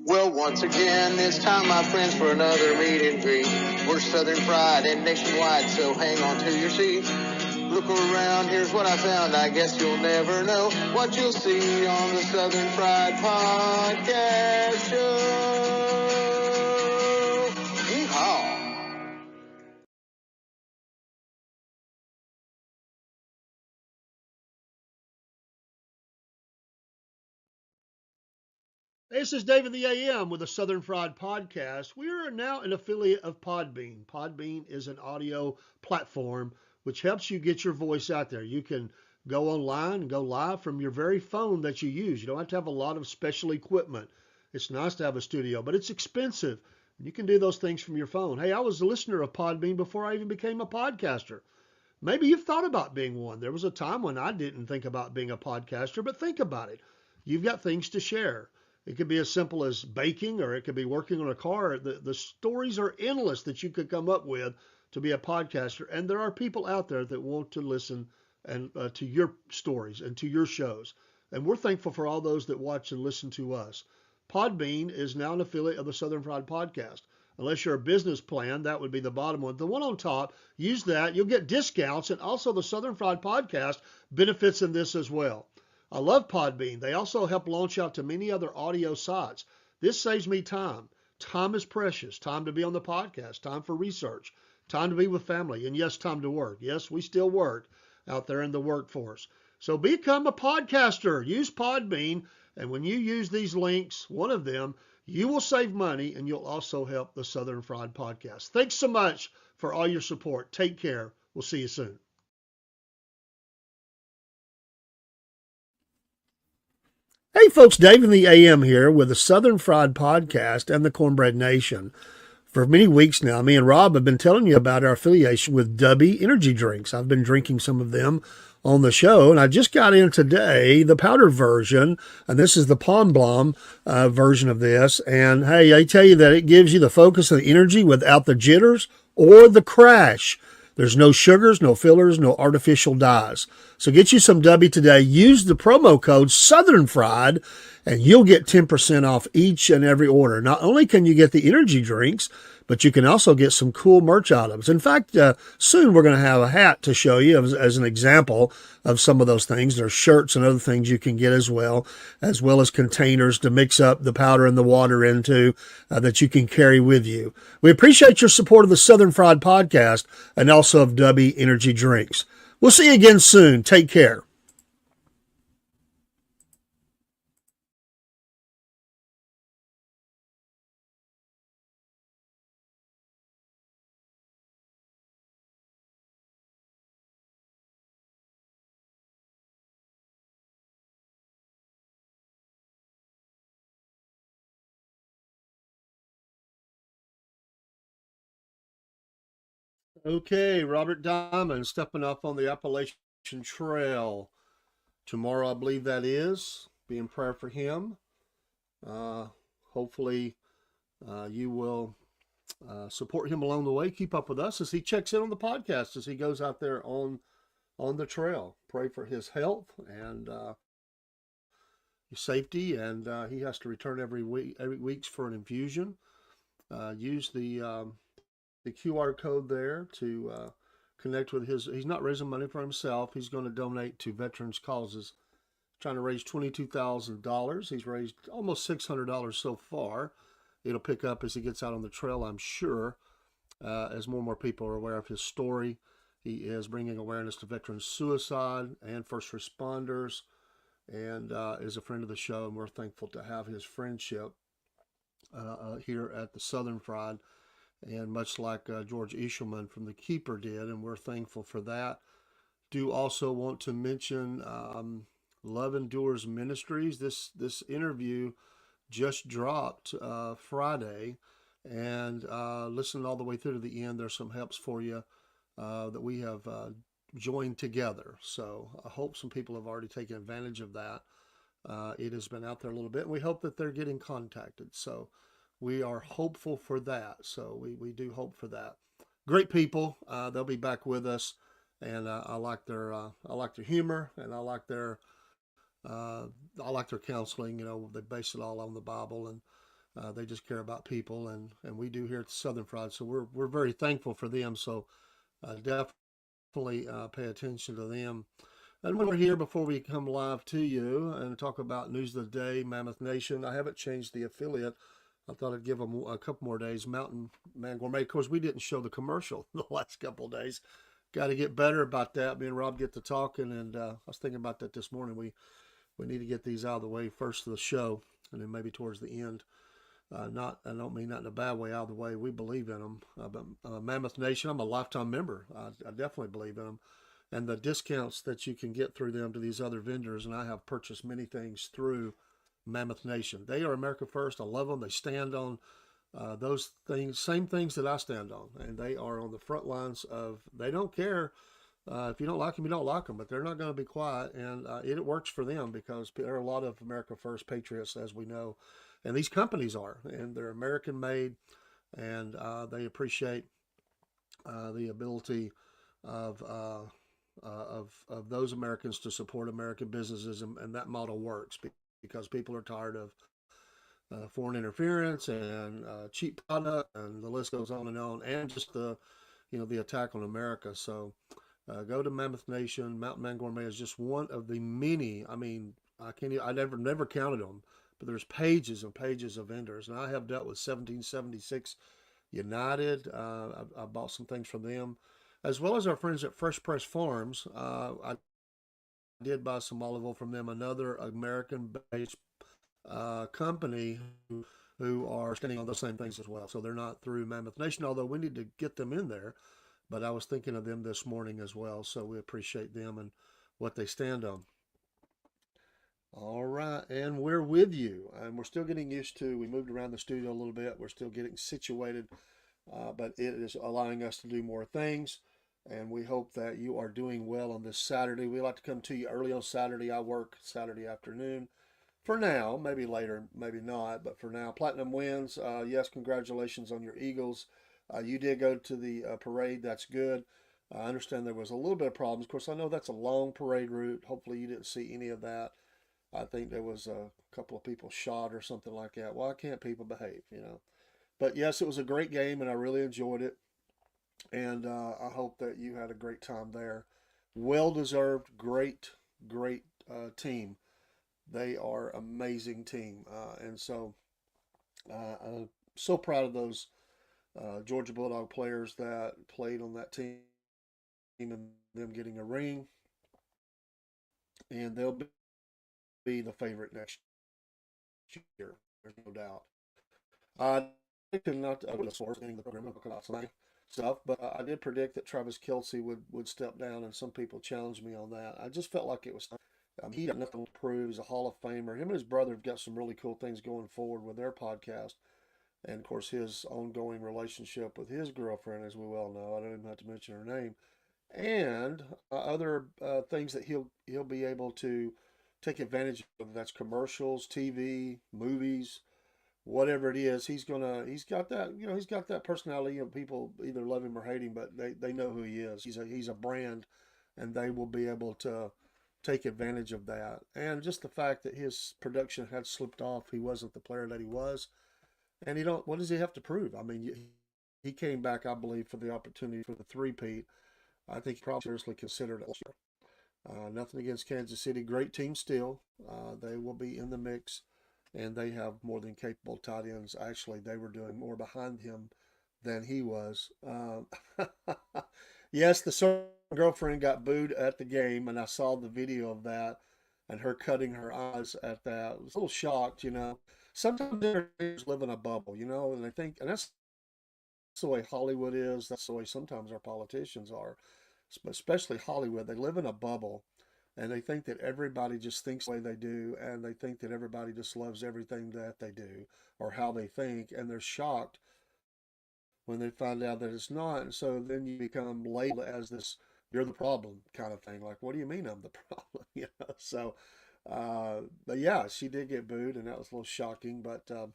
Well, once again, it's time, my friends, for another meet and greet. We're Southern Fried and nationwide, so hang on to your seat. Look around, here's what I found. I guess you'll never know what you'll see on the Southern Fried Podcast Show. Yeehaw! This is David the AM with the Southern Fried Podcast. We are now an affiliate of Podbean. Podbean is an audio platform which helps you get your voice out there. You can go online and go live from your very phone that you use. You don't have to have a lot of special equipment. It's nice to have a studio, but it's expensive. You can do those things from your phone. Hey, I was a listener of Podbean before I even became a podcaster. Maybe you've thought about being one. There was a time when I didn't think about being a podcaster, but think about it. You've got things to share. It could be as simple as baking, or it could be working on a car. The stories are endless that you could come up with to be a podcaster. And there are people out there that want to listen and to your stories and to your shows. And we're thankful for all those that watch and listen to us. Podbean is now an affiliate of the Southern Fried Podcast. Unless you're a business plan, that would be the bottom one. The one on top, use that. You'll get discounts. And also the Southern Fried Podcast benefits in this as well. I love Podbean. They also help launch out to many other audio sites. This saves me time. Time is precious. Time to be on the podcast. Time for research. Time to be with family. And yes, time to work. Yes, we still work out there in the workforce. So become a podcaster. Use Podbean. And when you use these links, one of them, you will save money and you'll also help the Southern Fried Podcast. Thanks so much for all your support. Take care. We'll see you soon. Hey folks, Dave in the AM here with the Southern Fried Podcast and the Cornbread Nation. For many weeks now, me and Rob have been telling you about our affiliation with Dubby Energy Drinks. I've been drinking some of them on the show, and I just got in today the powder version, and this is the Pond Blom version of this. And hey, I tell you that it gives you the focus and the energy without the jitters or the crash. There's no sugars, no fillers, no artificial dyes. So get you some Dubby today. Use the promo code Southern Fried, and you'll get 10% off each and every order. Not only can you get the energy drinks, but you can also get some cool merch items. In fact, soon we're going to have a hat to show you as an example of some of those things. There's shirts and other things you can get as well as containers to mix up the powder and the water into that you can carry with you. We appreciate your support of the Southern Fried Podcast and also of Dubby Energy Drinks. We'll see you again soon. Take care. Okay, Robert Diamond stepping up on the Appalachian Trail. Tomorrow, I believe that is. Be in prayer for him. Hopefully, you will support him along the way. Keep up with us as he checks in on the podcast as he goes out there on the trail. Pray for his health and his safety, and he has to return every week for an infusion. Use the QR code there to connect with his. He's not raising money for himself. He's going to donate to veterans causes. Trying to raise $22,000. He's raised almost $600 so far. It'll pick up as he gets out on the trail, I'm sure, as more and more people are aware of his story. He is bringing awareness to veterans suicide and first responders, and is a friend of the show, and we're thankful to have his friendship here at the Southern Fried. And much like George Ishelman from The Keeper did, and we're thankful for that. Do also want to mention Love Endures Ministries. This interview just dropped Friday, and listen all the way through to the end. There's some helps for you that we have joined together. So I hope some people have already taken advantage of that. It has been out there a little bit, and we hope that they're getting contacted. So we are hopeful for that. So we do hope for that. Great people. They'll be back with us, and I like their humor, and I like their counseling. You know, they base it all on the Bible, and They just care about people, and we do here at Southern Fried. So we're very thankful for them. So definitely pay attention to them. And when we're here, before we come live to you and talk about news of the day, Mammoth Nation, I haven't changed the affiliate. I thought I'd give them a couple more days. Mountain Man Gourmet. Of course, we didn't show the commercial the last couple of days. Got to get better about that. Me and Rob get to talking, and I was thinking about that this morning. We need to get these out of the way first of the show, and then maybe towards the end. Not, I don't mean that in a bad way, out of the way. We believe in them. But Mammoth Nation, I'm a lifetime member. I definitely believe in them. And the discounts that you can get through them to these other vendors, and I have purchased many things through Mammoth Nation. They are America First. I love them. They stand on those things, same things that I stand on. And they are on the front lines of, they don't care. If you don't like them, you don't like them, but they're not going to be quiet. And it works for them because there are a lot of America First patriots, as we know. And these companies are, and they're American made, and they appreciate the ability of, of those Americans to support American businesses, and that model works because people are tired of foreign interference and cheap product, and the list goes on, and just the attack on America. So go to Mammoth Nation. Mountain Man Gourmet is just one of the many. I mean, I never counted them, but there's pages and pages of vendors, and I have dealt with 1776 United. I bought some things from them, as well as our friends at Fresh Press Farms. I did buy some olive oil from them, another American-based company who are standing on those same things as well. So they're not through Mammoth Nation, although we need to get them in there. But I was thinking of them this morning as well, so we appreciate them and what they stand on. All right, and we're with you, and we're still getting used to. We moved around the studio a little bit. We're still getting situated, but it is allowing us to do more things, and we hope that you are doing well on this Saturday. We like to come to you early on Saturday. I work Saturday afternoon. For now, maybe later, maybe not, but for now, Platinum wins. Yes, congratulations on your Eagles. You did go to the parade. That's good. I understand there was a little bit of problems. Of course, I know that's a long parade route. Hopefully, you didn't see any of that. I think there was a couple of people shot or something like that. Why can't people behave? But yes, it was a great game, and I really enjoyed it. And I hope that you had a great time there. Well deserved, great team. They are amazing team, and so I'm so proud of those Georgia Bulldog players that played on that team and them getting a ring, and they'll be the favorite next year. There's no doubt. I did not the source ending the program about some stuff, but I did predict that Travis Kelce would step down, and some people challenged me on that. I just felt like it was. He got nothing to prove. He's a Hall of Famer. Him and his brother have got some really cool things going forward with their podcast, and of course his ongoing relationship with his girlfriend, as we well know. I don't even have to mention her name, and other things that he'll be able to take advantage of. Whether that's commercials, TV, movies, whatever it is, he's got that personality. People either love him or hate him, but they know who he is. He's a brand, and they will be able to take advantage of that. And just the fact that his production had slipped off, he wasn't the player that he was, and he don't. What does he have to prove? I mean, he came back, I believe, for the opportunity for the three-peat. I think he probably seriously considered it last year. Nothing against Kansas City, great team still. They will be in the mix, and they have more than capable tight ends. Actually, they were doing more behind him than he was. Yes, the girlfriend got booed at the game, and I saw the video of that and her cutting her eyes at that. I was a little shocked. Sometimes they live in a bubble, and they think, and that's the way Hollywood is. That's the way sometimes our politicians are, especially Hollywood. They live in a bubble, and they think that everybody just thinks the way they do, and they think that everybody just loves everything that they do or how they think, and they're shocked when they find out that it's not. And so then you become labeled as this, you're the problem kind of thing. Like, what do you mean I'm the problem? So, but yeah, she did get booed, and that was a little shocking. But I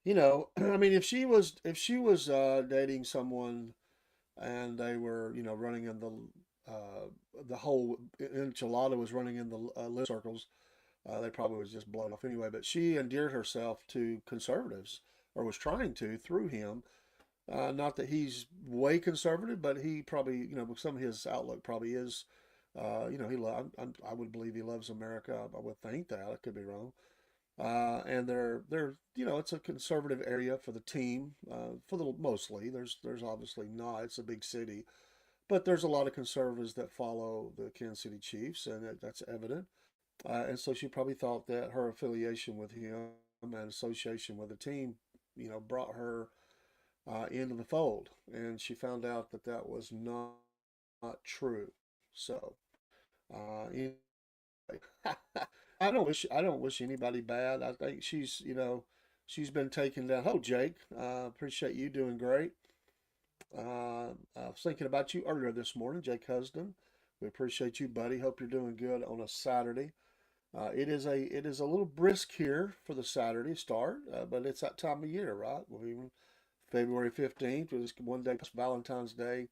mean, if she was dating someone and they were, running in the whole enchilada was running in the lip circles, They probably was just blown off anyway. But she endeared herself to conservatives, or was trying to through him. Not that he's way conservative, but he probably, some of his outlook probably is, I would believe he loves America. I would think that. I could be wrong. And they're, it's a conservative area for the team, for the mostly. There's obviously not. It's a big city, but there's a lot of conservatives that follow the Kansas City Chiefs, and that's evident. And so she probably thought that her affiliation with him and association with the team, brought her into the fold, and she found out that that was not true. So, anyway, I don't wish anybody bad. I think she's been taken down. Oh, Jake, appreciate you doing great. I was thinking about you earlier this morning, Jake Husden. We appreciate you, buddy. Hope you're doing good on a Saturday. It is a little brisk here for the Saturday start, but it's that time of year, right? February 15th, it was one day past Valentine's Day.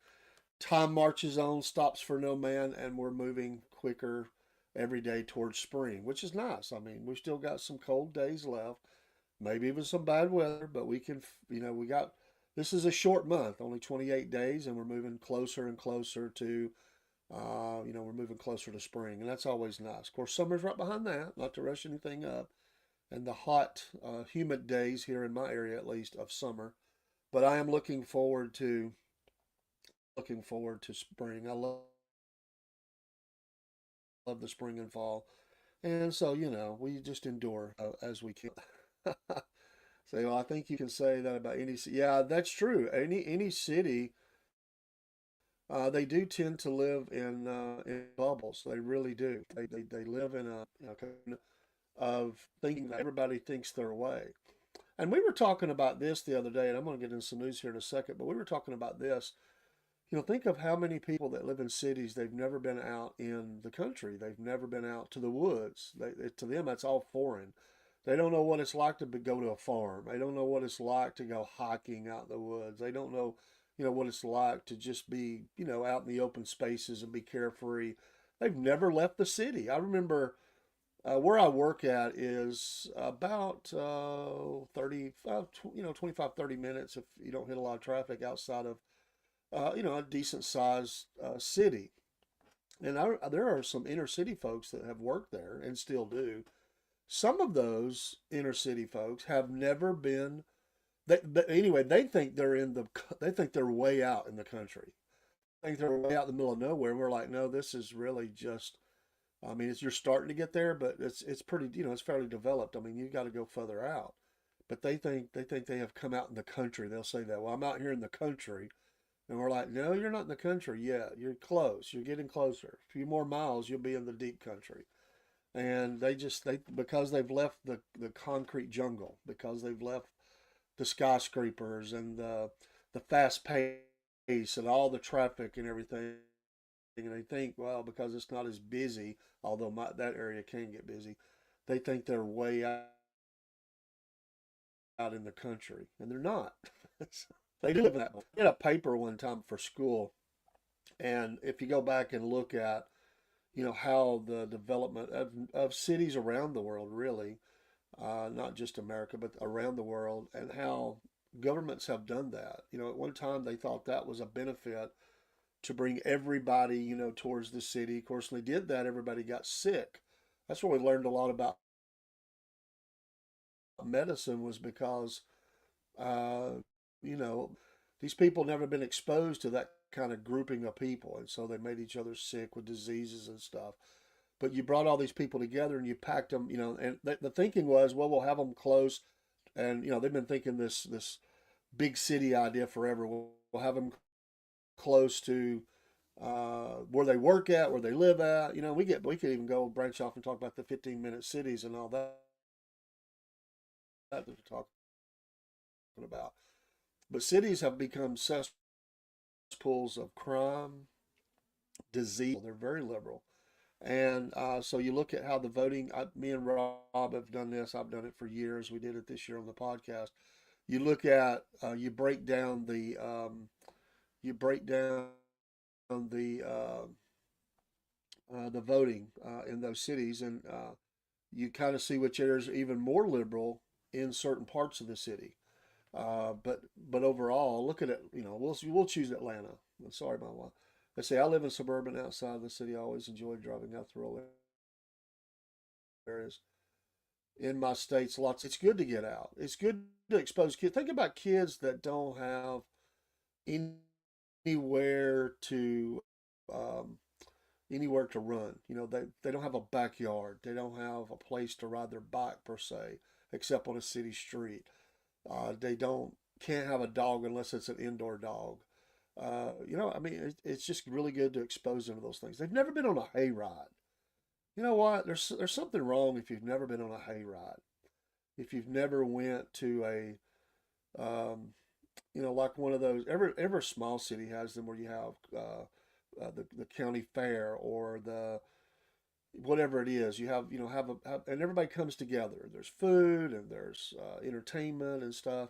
Time marches on, stops for no man, and we're moving quicker every day towards spring, which is nice. I mean, we've still got some cold days left, maybe even some bad weather, but we can, this is a short month, only 28 days, and we're moving closer and closer to, we're moving closer to spring, and that's always nice. Of course, summer's right behind that, not to rush anything up, and the hot, humid days here in my area, at least, of summer. But I am looking forward to spring. I love the spring and fall, and so we just endure as we can. So I think you can say that about any city. Yeah, that's true. Any city, they do tend to live in bubbles. They really do. They live in a kind of thinking that everybody thinks their way. And we were talking about this the other day, and I'm going to get into some news here in a second. But we were talking about this. Think of how many people that live in cities, they've never been out in the country. They've never been out to the woods. To them, that's all foreign. They don't know what it's like to go to a farm. They don't know what it's like to go hiking out in the woods. They don't know, what it's like to just be, out in the open spaces and be carefree. They've never left the city. I remember where I work at is about 35, 25, 30 minutes if you don't hit a lot of traffic outside of a decent sized city. And there are some inner city folks that have worked there and still do. Some of those inner city folks have never been. But anyway, they think they're way out in the country. They think they're way out in the middle of nowhere. And we're like, no, this is really just. I mean, you're starting to get there, but it's pretty. It's fairly developed. I mean, you've got to go further out. But they think they have come out in the country. They'll say that. Well, I'm out here in the country. And we're like, no, you're not in the country yet. You're close. You're getting closer. A few more miles, you'll be in the deep country. And because they've left the concrete jungle, because they've left the skyscrapers and the fast pace and all the traffic and everything, and they think, well, because it's not as busy, although that area can get busy, they think they're way out in the country, and they're not. They do live in that. I did a paper one time for school, and if you go back and look at, how the development of cities around the world, really, not just America, but around the world, and how governments have done that. At one time they thought that was a benefit to bring everybody, towards the city. Of course, when they did that, everybody got sick. That's where we learned a lot about medicine, was because uh, you know, these people never been exposed to that kind of grouping of people, and so they made each other sick with diseases and stuff. But you brought all these people together and you packed them, and the thinking was, well, we'll have them close, and they've been thinking this big city idea forever. We'll have them close to where they work at, where they live at. We could even go branch off and talk about the 15-minute cities and all that they're talking about. But cities have become cesspools of crime, disease. They're very liberal. And so you look at how the voting, me and Rob have done this. I've done it for years. We did it this year on the podcast. You look at, you break down the voting in those cities, and You kind of see which areas are even more liberal in certain parts of the city. But overall, look at it. We'll choose Atlanta. I'm sorry, my wife. I say I live in suburban outside of the city. I always enjoy driving out the rural areas in my states. Lots. It's good to get out. It's good to expose kids. Think about kids that don't have anywhere to um, anywhere to run. They don't have a backyard. They don't have a place to ride their bike per se, except on a city street. They don't can't have a dog unless it's an indoor dog. I mean, it's just really good to expose them to those things. They've never been on a hayride. You know what? There's something wrong if you've never been on a hayride. If you've never went to like one of those. Every small city has them where you have the county fair or the whatever it is. You and everybody comes together. There's food and there's entertainment and stuff.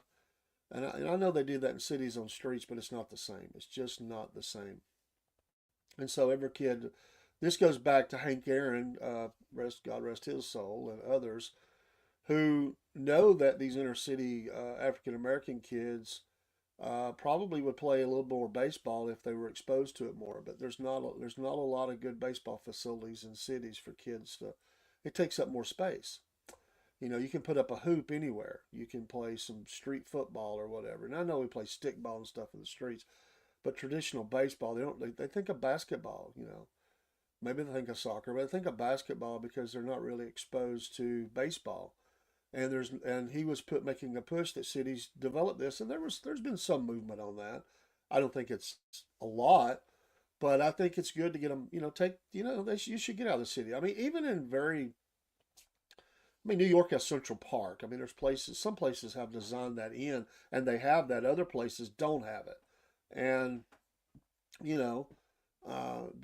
And I know they do that in cities on streets, but it's not the same. It's just not the same. And so every kid, this goes back to Hank Aaron, God rest his soul, and others who know that these inner city African American kids probably would play a little more baseball if they were exposed to it more. But there's not a lot of good baseball facilities in cities for kids to. It takes up more space. You can put up a hoop anywhere. You can play some street football or whatever. And I know we play stickball and stuff in the streets, but traditional baseball, they think of basketball. Maybe they think of soccer, but they think of basketball because they're not really exposed to baseball. And he was making a push that cities develop this, and there's been some movement on that. I don't think it's a lot, but I think it's good to get them. You should get out of the city. I mean, even in New York has Central Park. I mean, some places have designed that in, and they have that. Other places don't have it, and you know,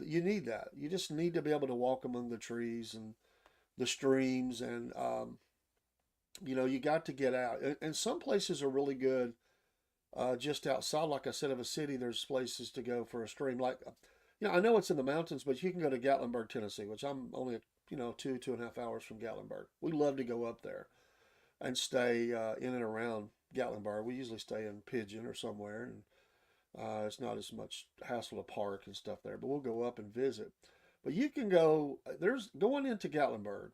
you need that. You just need to be able to walk among the trees and the streams, and you got to get out. And some places are really good just outside, like I said, of a city. There's places to go for a stream. Like, I know it's in the mountains, but you can go to Gatlinburg, Tennessee, which I'm only 2.5 hours from Gatlinburg. We love to go up there and stay in and around Gatlinburg. We usually stay in Pigeon or somewhere, and it's not as much hassle to park and stuff there. But we'll go up and visit. But you can go. There's going into Gatlinburg.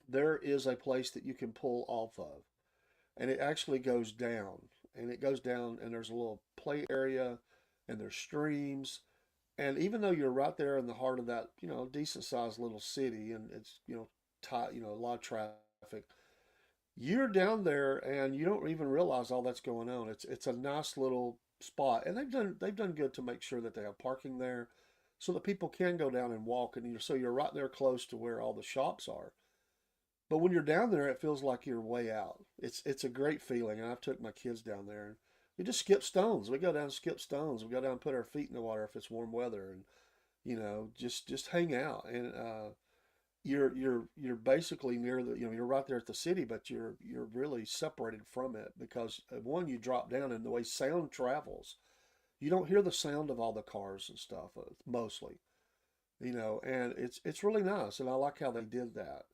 There is a place that you can pull off of, and it actually goes down, and there's a little play area, and there's streams, and even though you're right there in the heart of that, decent sized little city, and it's, tight, a lot of traffic, you're down there and you don't even realize all that's going on. It's a nice little spot, and they've done good to make sure that they have parking there, so that people can go down and walk, and you're right there close to where all the shops are. But when you're down there, it feels like you're way out. It's a great feeling, and I've took my kids down there, and we just skip stones. We go down and skip stones. We go down and put our feet in the water if it's warm weather, and just hang out. And you're basically near you're right there at the city, but you're really separated from it because one, you drop down, and the way sound travels, you don't hear the sound of all the cars and stuff mostly. And it's really nice, and I like how they did that.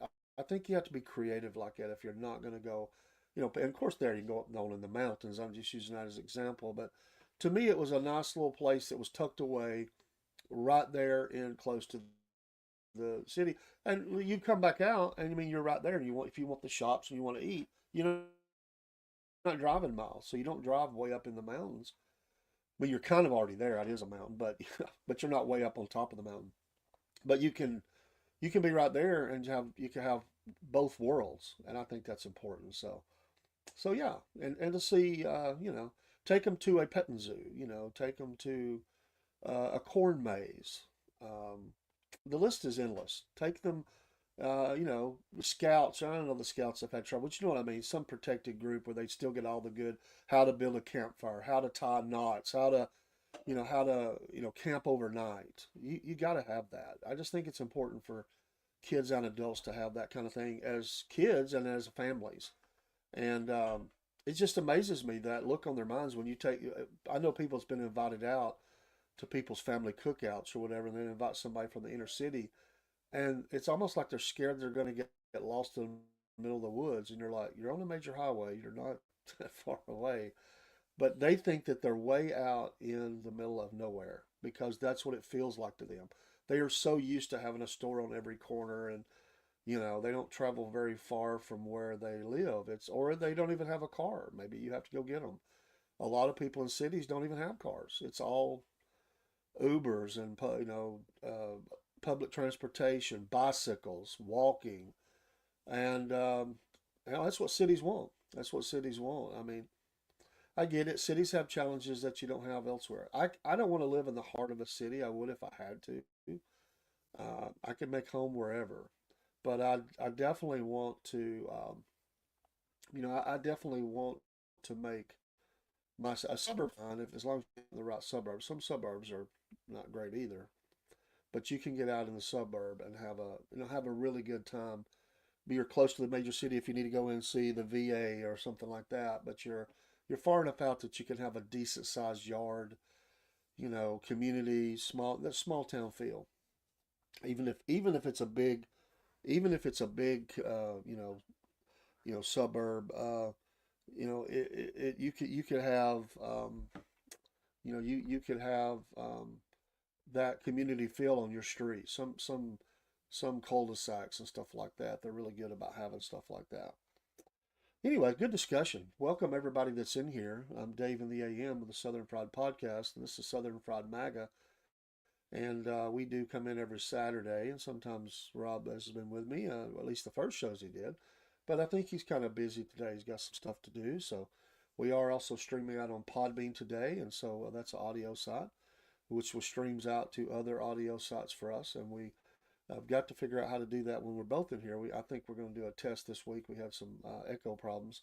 I think you have to be creative like that if you're not going to go, and of course there you go up and on in the mountains. I'm just using that as an example, but to me it was a nice little place that was tucked away right there in close to the city. And you come back out, and I mean you're right there, and if you want the shops and you want to eat, you're not driving miles, so you don't drive way up in the mountains. Well, you're kind of already there. It is a mountain, but but you're not way up on top of the mountain. But you can be right there, and you can have both worlds, and I think that's important. So yeah, and to see, take them to a petting zoo, take them to a corn maze. The list is endless. Take them, scouts. I don't know, the scouts have had trouble, but you know what I mean. Some protected group where they still get all the good, how to build a campfire, how to tie knots, how to camp overnight. You got to have that. I just think it's important for kids and adults to have that kind of thing as kids and as families. And it just amazes me that look on their minds when you take. I know people's been invited out to people's family cookouts or whatever, and then invite somebody from the inner city, and it's almost like they're scared they're going to get get lost in the middle of the woods, and you're like, you're on a major highway, you're not that far away. But they think that they're way out in the middle of nowhere because that's what it feels like to them. They are so used to having a store on every corner, and they don't travel very far from where they live. Or they don't even have a car. Maybe you have to go get them. A lot of people in cities don't even have cars. It's all Ubers and public transportation, bicycles, walking, and that's what cities want. That's what cities want. I mean, I get it. Cities have challenges that you don't have elsewhere. I don't want to live in the heart of a city. I would if I had to. I could make home wherever, but I definitely want to. I definitely want to make my a suburb fine if as long as you're in the right suburbs. Some suburbs are not great either, but you can get out in the suburb and have a really good time. You're close to the major city if you need to go in and see the VA or something like that, but you're far enough out that you can have a decent sized yard, community, that small town feel. Even if it's a big even if it's a big suburb, you could have you could have that community feel on your street. Some cul-de-sacs and stuff like that. They're really good about having stuff like that. Anyway, good discussion. Welcome everybody that's in here. I'm Dave in the AM of the Southern Fried Podcast, and this is Southern Fried Maga. And we do come in every Saturday, and sometimes Rob has been with me, at least the first shows he did. But I think he's kind of busy today. He's got some stuff to do. So we are also streaming out on Podbean today, and so that's an audio site, which will streams out to other audio sites for us. And I've got to figure out how to do that when we're both in here. I think we're going to do a test this week. We had some echo problems,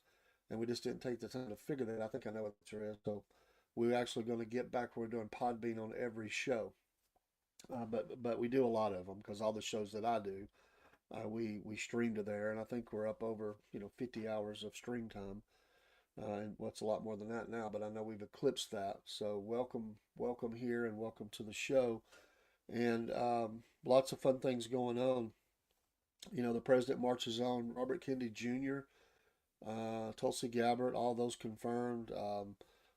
and we just didn't take the time to figure that. I think I know what the answer is. So we're actually going to get back where we're doing Podbean on every show. But we do a lot of them because all the shows that I do, we stream to there, and I think we're up over 50 hours of stream time, and what's a lot more than that now. But I know we've eclipsed that. So welcome here, and welcome to the show, and lots of fun things going on. The president marches on. Robert Kennedy Jr., Tulsi Gabbard, all those confirmed.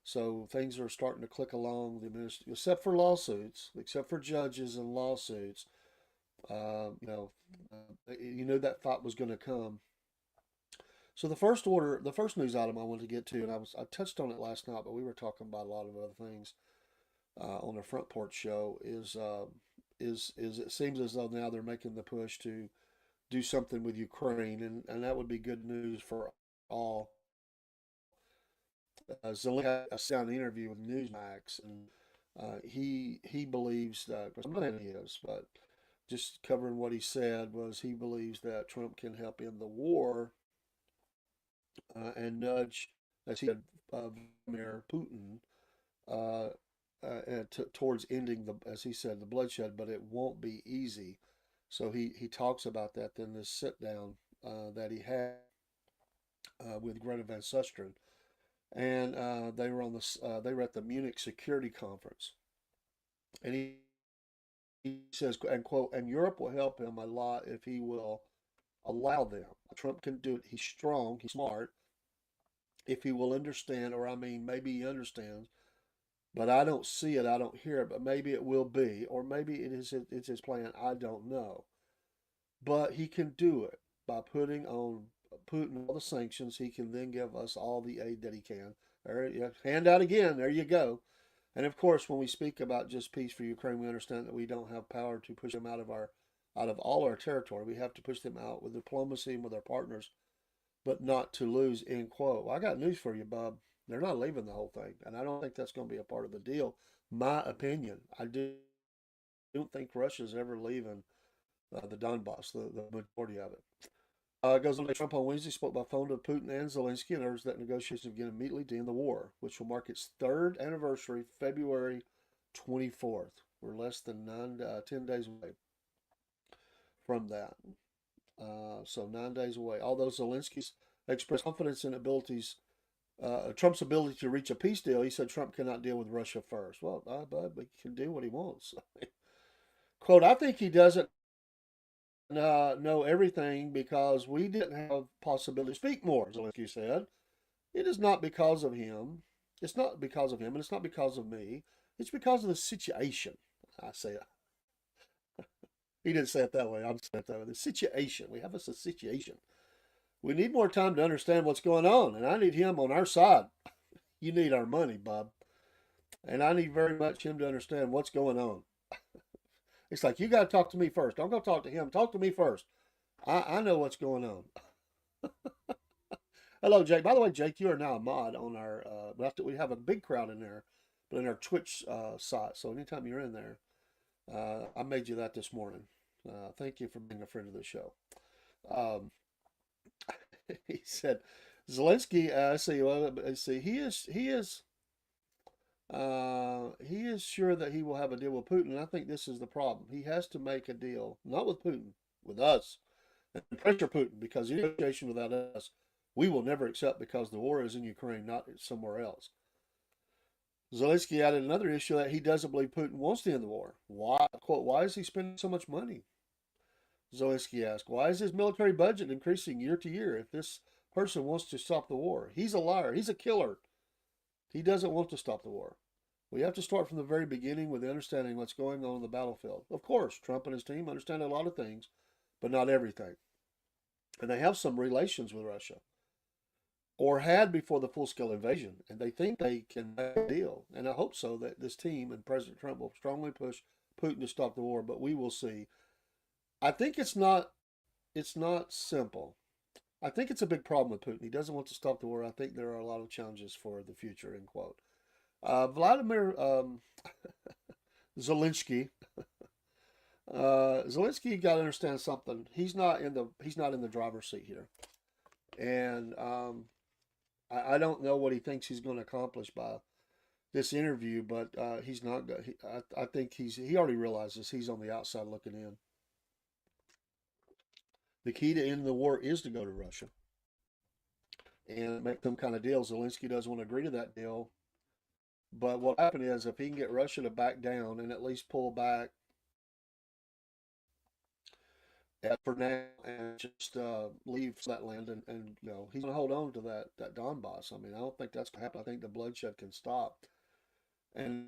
So things are starting to click along. Except for lawsuits, except for judges and lawsuits, you knew that fight was going to come. So the first news item I wanted to get to, and I touched on it last night, but we were talking about a lot of other things on the front porch show. Is it seems as though now they're making the push to do something with Ukraine, and that would be good news for all. Zelensky had a sound interview with Newsmax, and he believes that, I'm not saying he is, but just covering what he said was he believes that Trump can help end the war and nudge, as he said, Vladimir Putin uh, towards ending as he said, the bloodshed, but it won't be easy. So he talks about that in this sit down that he had with Greta Van Susteren, and they were at the Munich Security Conference, and he says, and quote, and Europe will help him a lot if he will allow them. Trump can do it. He's strong. He's smart. If he will understand, or I mean, maybe he understands, but I don't see it. I don't hear it. But maybe it will be, or maybe it's his plan. I don't know. But he can do it by putting on Putin all the sanctions. He can then give us all the aid that he can. There, yeah, hand out again. There you go. And of course, when we speak about just peace for Ukraine, we understand that we don't have power to push them out of all our territory. We have to push them out with diplomacy and with our partners, but not to lose. End quote. Well, I got news for you, Bob. They're not leaving the whole thing, and I don't think that's going to be a part of the deal. My opinion. Don't think Russia's ever leaving the Donbass, the majority of it. Goes on to Trump on Wednesday spoke by phone to Putin and Zelensky and urged that negotiations begin immediately to end the war, which will mark its third anniversary, February 24th. We're less than 10 days away from that. So 9 days away. Although Zelensky's expressed confidence in Trump's ability to reach a peace deal, he said Trump cannot deal with Russia first. Well, but he can do what he wants. Quote, I think he doesn't know everything because we didn't have possibility to speak more, Zelensky said. It is not because of him. It's not because of him, and it's not because of me. It's because of the situation. I say it. He didn't say it that way. I'm saying it that way. The situation. We have a situation. We need more time to understand what's going on, and I need him on our side. You need our money, Bob. And I need very much him to understand what's going on. It's like, you got to talk to me first. Don't go talk to him. Talk to me first. I know what's going on. Hello, Jake. By the way, Jake, you are now a mod on our. We have a big crowd in there, but in our Twitch site. So anytime you're in there, I made you that this morning. Thank you for being a friend of the show. Um, he said, Zelensky. See, well, see, he is sure that he will have a deal with Putin. And I think this is the problem. He has to make a deal, not with Putin, with us, and pressure Putin, because any negotiation without us, we will never accept, because the war is in Ukraine, not somewhere else. Zelensky added another issue, that he doesn't believe Putin wants to end the war. Why, quote, why is he spending so much money? Zelensky asked, why is his military budget increasing year to year if this person wants to stop the war? He's a liar. He's a killer. He doesn't want to stop the war. We have to start from the very beginning with understanding what's going on the battlefield. Of course, Trump and his team understand a lot of things, but not everything. And they have some relations with Russia, or had before the full-scale invasion, and they think they can make a deal. And I hope so, that this team and President Trump will strongly push Putin to stop the war, but we will see. I think it's not simple. I think it's a big problem with Putin. He doesn't want to stop the war. I think there are a lot of challenges for the future, end quote. Vladimir Zelensky. Zelensky got to understand something. He's not in the driver's seat here, and I don't know what he thinks he's going to accomplish by this interview, but he's not. I think he already realizes he's on the outside looking in. The key to ending the war is to go to Russia and make some kind of deal. Zelensky doesn't want to agree to that deal, but what happened is, if he can get Russia to back down and at least pull back for now, and just leave that land, and he's going to hold on to that Donbass. I mean, I don't think that's going to happen. I think the bloodshed can stop. And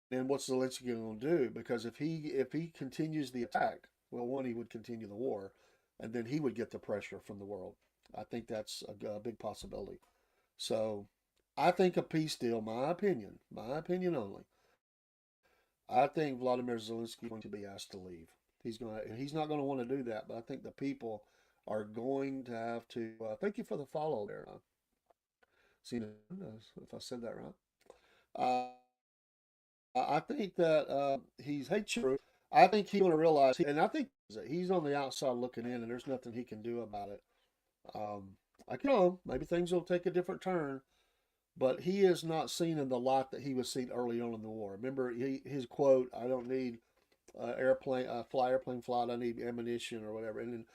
then what's Zelensky going to do? Because if he continues the attack, well, one, he would continue the war, and then he would get the pressure from the world. I think that's a big possibility. So I think a peace deal, my opinion only, I think Vladimir Zelensky is going to be asked to leave. He's not going to want to do that, but I think the people are going to have to. Thank you for the follow there. See if I said that right. I think that he's hey true. I think he's going to realize, and I think that he's on the outside looking in, and there's nothing he can do about it. I can know maybe things will take a different turn, but he is not seen in the light that he was seen early on in the war. Remember his quote, "I don't need airplane flight. I need ammunition or whatever." And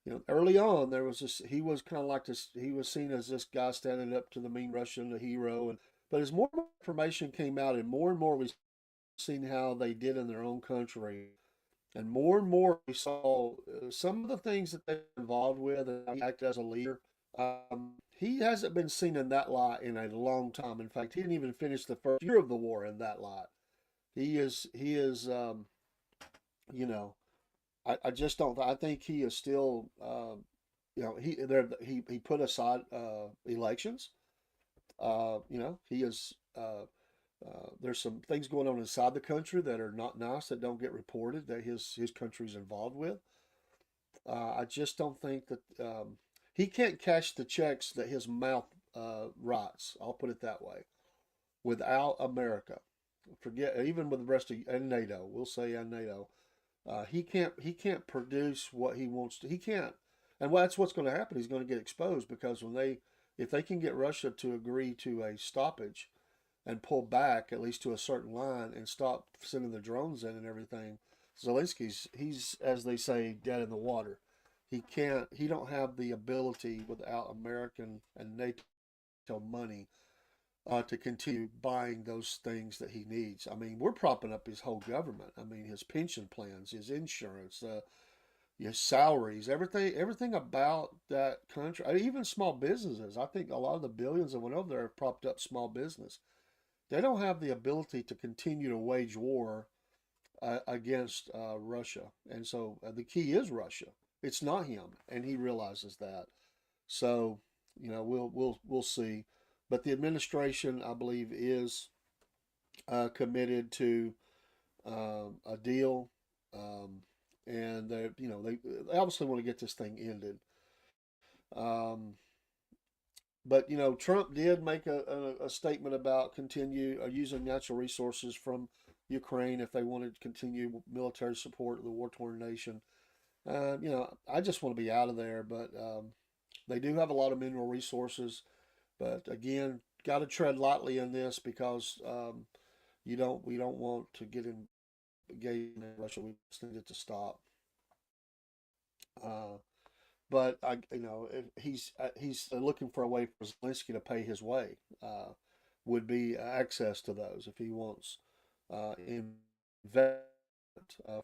then, early on there was this. He was kind of like this. He was seen as this guy standing up to the mean Russian, the hero. But as more information came out, and more we seen how they did in their own country, and more we saw some of the things that they're involved with, and he acted as a leader. He hasn't been seen in that light in a long time. In fact, he didn't even finish the first year of the war in that light. He is. You know, I just don't. I think he is still. He put aside elections. He is. There's some things going on inside the country that are not nice, that don't get reported, that his country's involved with. I just don't think that he can't cash the checks that his mouth writes. I'll put it that way. Without America, forget, even with the rest of, and NATO, we'll say, and NATO, he can't produce what he wants to. He can't, and that's what's going to happen. He's going to get exposed, because if they can get Russia to agree to a stoppage and pull back at least to a certain line and stop sending the drones in and everything, he's, as they say, dead in the water. He don't have the ability without American and NATO money to continue buying those things that he needs. I mean, we're propping up his whole government. I mean, his pension plans, his insurance, your salaries, everything about that country, even small businesses. I think a lot of the billions that went over there have propped up small business. They don't have the ability to continue to wage war against Russia, and so the key is Russia. It's not him, and he realizes that. So, we'll see. But the administration, I believe, is committed to a deal, um, and they obviously want to get this thing ended. Um, but Trump did make a statement about continue using natural resources from Ukraine if they wanted to continue military support of the war torn nation. I just want to be out of there, but they do have a lot of mineral resources. But again, got to tread lightly in this because we don't want to get engaged in Russia. We just need it to stop. Uh, but he's looking for a way for Zelensky to pay his way. Would be access to those if he wants investment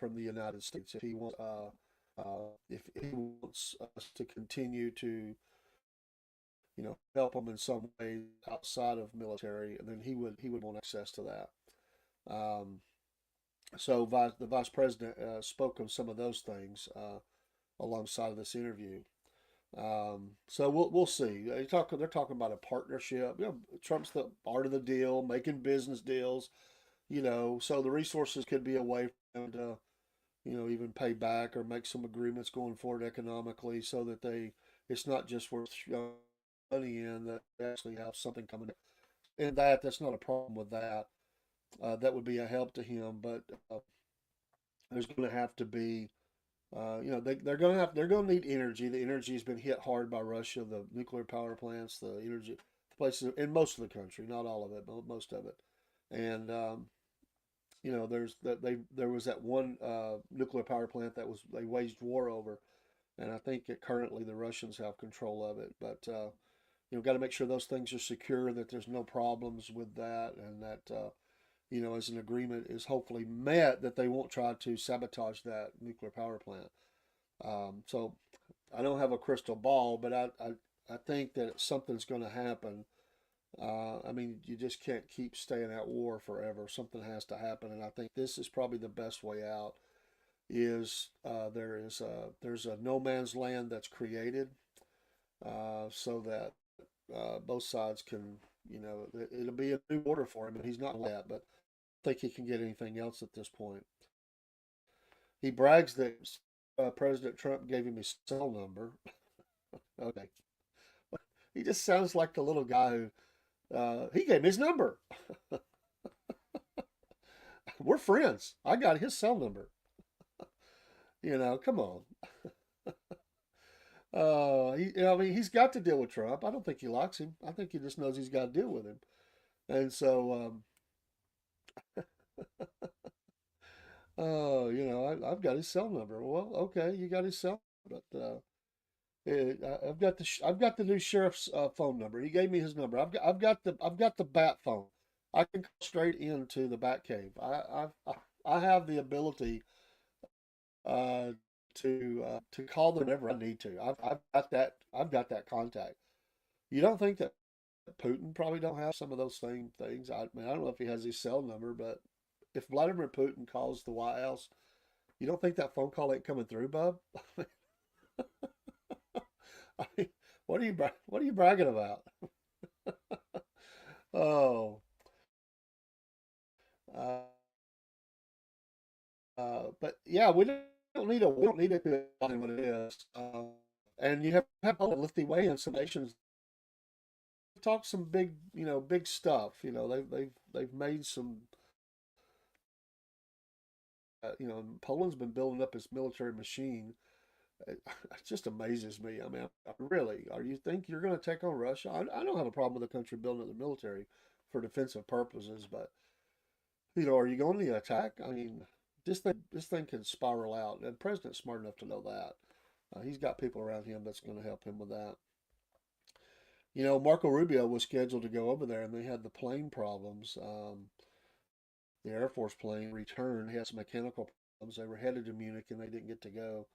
from the United States. If he wants us to continue to help him in some way outside of military, then he would want access to that. Um, so the vice president spoke of some of those things alongside of this interview. So we'll see. They're talking about a partnership. Trump's the part of the deal, making business deals. So the resources could be a way for them to even pay back or make some agreements going forward economically, so that it's not just worth money in, that they actually have something coming. And that's not a problem with that. That would be a help to him, but there's going to have to be they're going to need energy. The energy has been hit hard by Russia. The nuclear power plants, the energy, the places in most of the country, not all of it, but most of it. And there was that one nuclear power plant that was they waged war over, and I think currently the Russians have control of it. But got to make sure those things are secure, that there's no problems with that, and that as an agreement is hopefully met, that they won't try to sabotage that nuclear power plant. So I don't have a crystal ball, but I think that something's going to happen. I mean, you just can't keep staying at war forever. Something has to happen, and I think this is probably the best way out. Is there's a no man's land that's created, so that both sides can, it'll be a new order for him, and he's not like that, but I think he can get anything else at this point. He brags that President Trump gave him his cell number. Okay, he just sounds like the little guy who he gave me his number. We're friends. I got his cell number. Come on. I mean, he's got to deal with Trump. I don't think he likes him. I think he just knows he's got to deal with him. And so, I've got his cell number. Well, okay, you got his cell, but I've got the new sheriff's phone number. He gave me his number. I've got the bat phone. I can call straight into the bat cave. I have the ability uh, to call them whenever I need to. I've got that contact. You don't think that Putin probably don't have some of those same things? I mean, I don't know if he has his cell number, but if Vladimir Putin calls the White House, you don't think that phone call ain't coming through, bub? I mean, what are you bragging about? Oh, uh, but yeah, we don't need it to be what it is. And you have Lithuania, some nations talk some big stuff. They've made some. Poland's been building up its military machine. It just amazes me. I mean, really, are you think you're going to take on Russia? I don't have a problem with the country building up the military for defensive purposes, but are you going to attack? I mean, this thing can spiral out, and the president's smart enough to know that. He's got people around him that's going to help him with that. Marco Rubio was scheduled to go over there, and they had the plane problems. The Air Force plane returned, had some mechanical problems. They were headed to Munich, and they didn't get to go.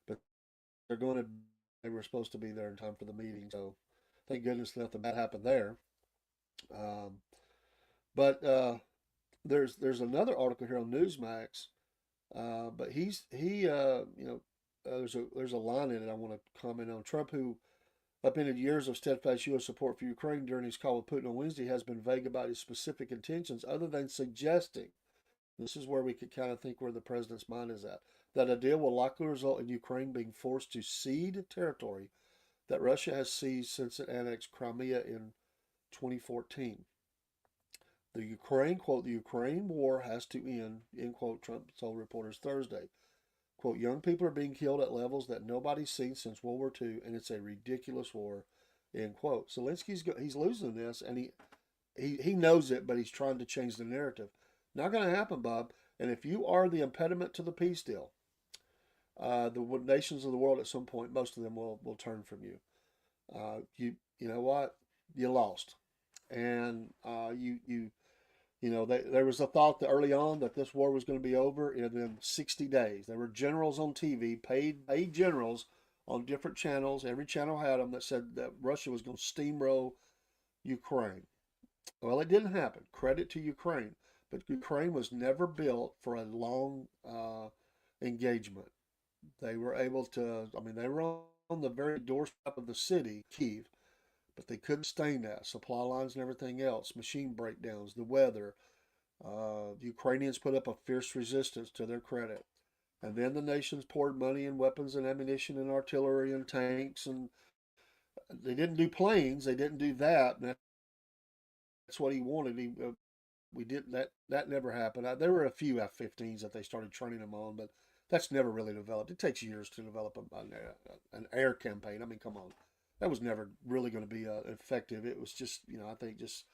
But they're going to. They were supposed to be there in time for the meeting, so thank goodness nothing bad happened there. Um, but there's another article here on Newsmax. But there's a line in it I want to comment on. Trump, who upended years of steadfast U.S. support for Ukraine during his call with Putin on Wednesday, has been vague about his specific intentions, other than suggesting, this is where we could kind of think where the president's mind is at, that a deal will likely result in Ukraine being forced to cede territory that Russia has seized since it annexed Crimea in 2014. The Ukraine, quote, the Ukraine war has to end quote, Trump told reporters Thursday. Quote, young people are being killed at levels that nobody's seen since World War II, and it's a ridiculous war, end quote. He's losing this, and he knows it, but he's trying to change the narrative. Not going to happen, Bob. And if you are the impediment to the peace deal, the nations of the world at some point, most of them will turn from you. You know what? You lost, and there was a thought that early on that this war was going to be over in 60 days. There were generals on TV, paid generals on different channels. Every channel had them that said that Russia was going to steamroll Ukraine. Well, it didn't happen. Credit to Ukraine. But Ukraine was never built for a long engagement. They were able to, I mean, they were on the very doorstep of the city, Kiev, but they couldn't sustain that. Supply lines and everything else, machine breakdowns, the weather. The Ukrainians put up a fierce resistance to their credit. And then the nations poured money and weapons and ammunition and artillery and tanks. And they didn't do planes. They didn't do that. And that's what he wanted. We didn't. That never happened. There were a few F-15s that they started training them on, but that's never really developed. It takes years to develop an air campaign. I mean, come on. That was never really going to be effective. It was just, I think just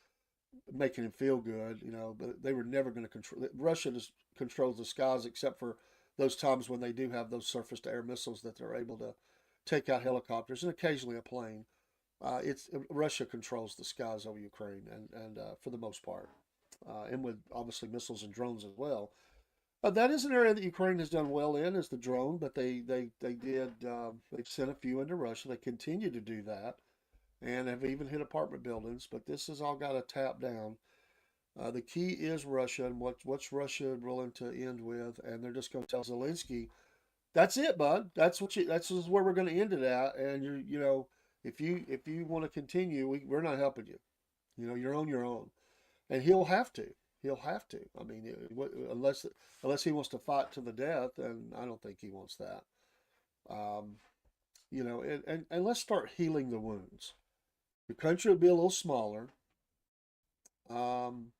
making him feel good, but they were never going to control. Russia just controls the skies except for those times when they do have those surface to air missiles that they're able to take out helicopters and occasionally a plane. It's Russia controls the skies over Ukraine and for the most part, and with obviously missiles and drones as well. That is an area that Ukraine has done well in, is the drone, but they've sent a few into Russia. They continue to do that, and have even hit apartment buildings. But this has all got to tap down. The key is Russia, and what's Russia willing to end with, and they're just going to tell Zelensky, "That's it, bud. That's where we're going to end it at." And if you want to continue, we're not helping you. You're on your own, and he'll have to. He'll have to. I mean, unless he wants to fight to the death, and I don't think he wants that. Um, and let's start healing the wounds. The country will be a little smaller. Um,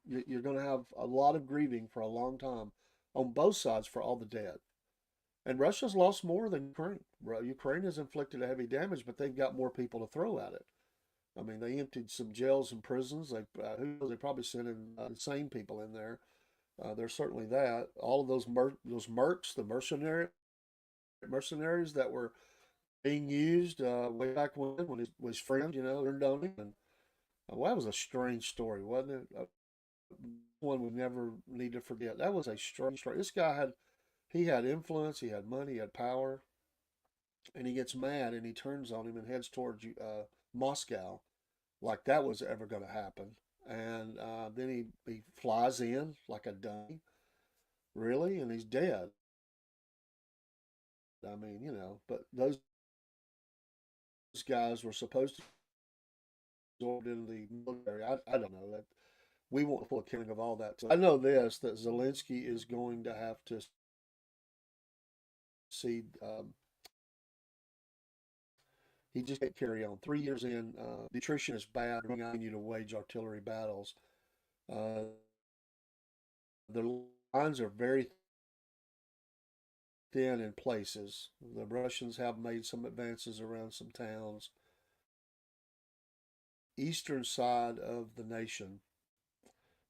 you're going to have a lot of grieving for a long time on both sides for all the dead. And Russia's lost more than Ukraine. Ukraine has inflicted a heavy damage, but they've got more people to throw at it. I mean, they emptied some jails and prisons. Who knows? They probably sent insane people in there. There's certainly that. All of those mercs, the mercenaries that were being used way back when it was friends, turned on him. And well, that was a strange story, wasn't it? One we never need to forget. That was a strange story. This guy had influence, he had money, he had power, and he gets mad and he turns on him and heads towards Moscow, like that was ever going to happen. And then he flies in like a dummy, really, and he's dead. I mean, but those guys were supposed to absorb into the military. I don't know that we want full accounting of all that. So I know this that Zelensky is going to have to see. He just can't carry on. 3 years in, nutrition is bad. We're going to continue to wage artillery battles. Uh, the lines are very thin in places. The Russians have made some advances around some towns. Eastern side of the nation.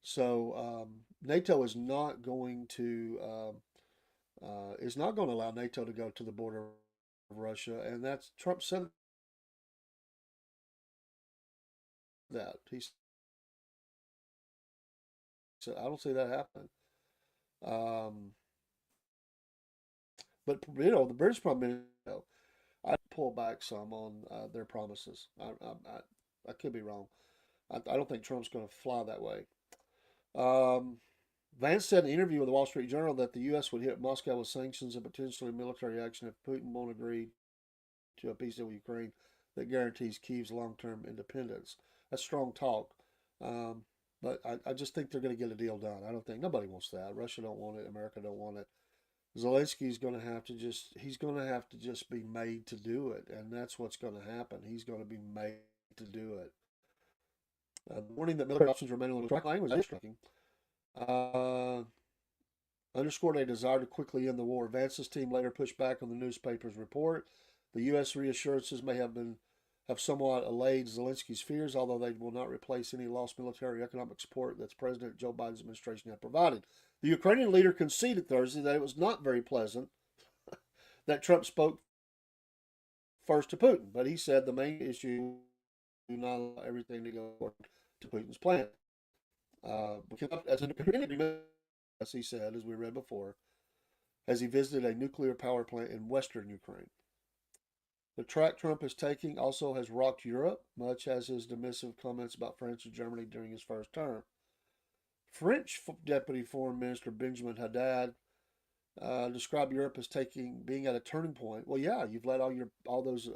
So NATO is not going to allow NATO to go to the border of Russia, and that's Trump said that. He said, "I don't see that happening." Um, but the British Prime Minister I pull back some on their promises. I could be wrong. I don't think Trump's going to fly that way. Um, Vance said in an interview with the Wall Street Journal that the U.S. would hit Moscow with sanctions and potentially military action if Putin won't agree to a peace deal with Ukraine that guarantees Kyiv's long-term independence. That's strong talk, um, but I just think they're going to get a deal done. I don't think nobody wants that. Russia don't want it. America don't want it. Zelensky's going to have to just be made to do it, and that's what's going to happen. He's going to be made to do it. The warning that military options remain on the track language is striking. Uh, Underscored a desire to quickly end the war. Vance's team later pushed back on the newspaper's report. The U.S. reassurances may have somewhat allayed Zelensky's fears, although they will not replace any lost military economic support that President Joe Biden's administration had provided. The Ukrainian leader conceded Thursday that it was not very pleasant that Trump spoke first to Putin, but he said the main issue do not allow everything to go according to Putin's plan. As he said, as we read before, as he visited a nuclear power plant in western Ukraine. The track Trump is taking also has rocked Europe, much as his dismissive comments about France and Germany during his first term. French Deputy Foreign Minister Benjamin Haddad described Europe as being at a turning point. Well, yeah, you've let all those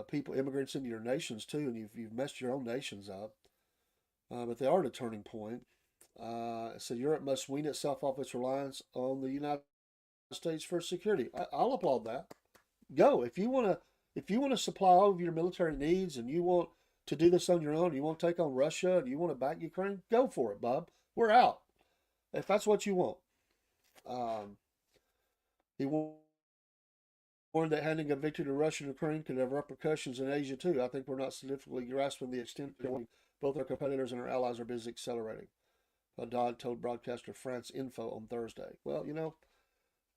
people, immigrants, into your nations too, and you've messed your own nations up. But they are at a turning point. So Europe must wean itself off its reliance on the United States for security. I'll applaud that. Go if you want to supply all of your military needs, and you want to do this on your own. You want to take on Russia, and you want to back Ukraine. Go for it, Bob. We're out if that's what you want. He warned that handing a victory to Russia and Ukraine could have repercussions in Asia too. I think we're not significantly grasping the extent to both our competitors and our allies are busy accelerating. Haddad told broadcaster France Info on Thursday. Well,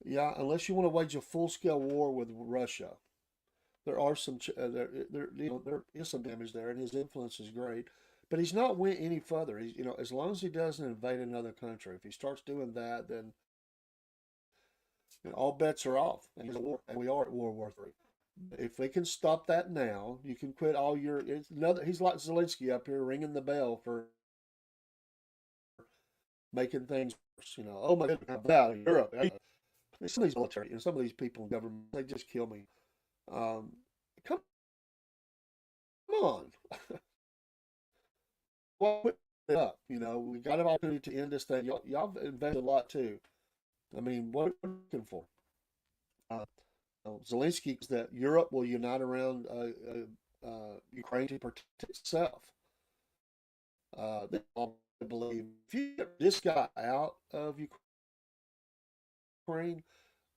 yeah, unless you want to wage a full-scale war with Russia, there are some there is some damage there, and his influence is great. But he's not went any further. He's as long as he doesn't invade another country. If he starts doing that, then all bets are off, and we are at World War III. If we can stop that now, you can quit all your. He's like Zelensky up here ringing the bell for making things worse. Oh my goodness, that Europe. Some of these military and some of these people in government, they just kill me. Come on. Well, put it up. We got an opportunity to end this thing. Y'all invested a lot too. I mean, what are we looking for? Zelensky is that Europe will unite around Ukraine to protect itself. They all believe if you get this guy out of Ukraine,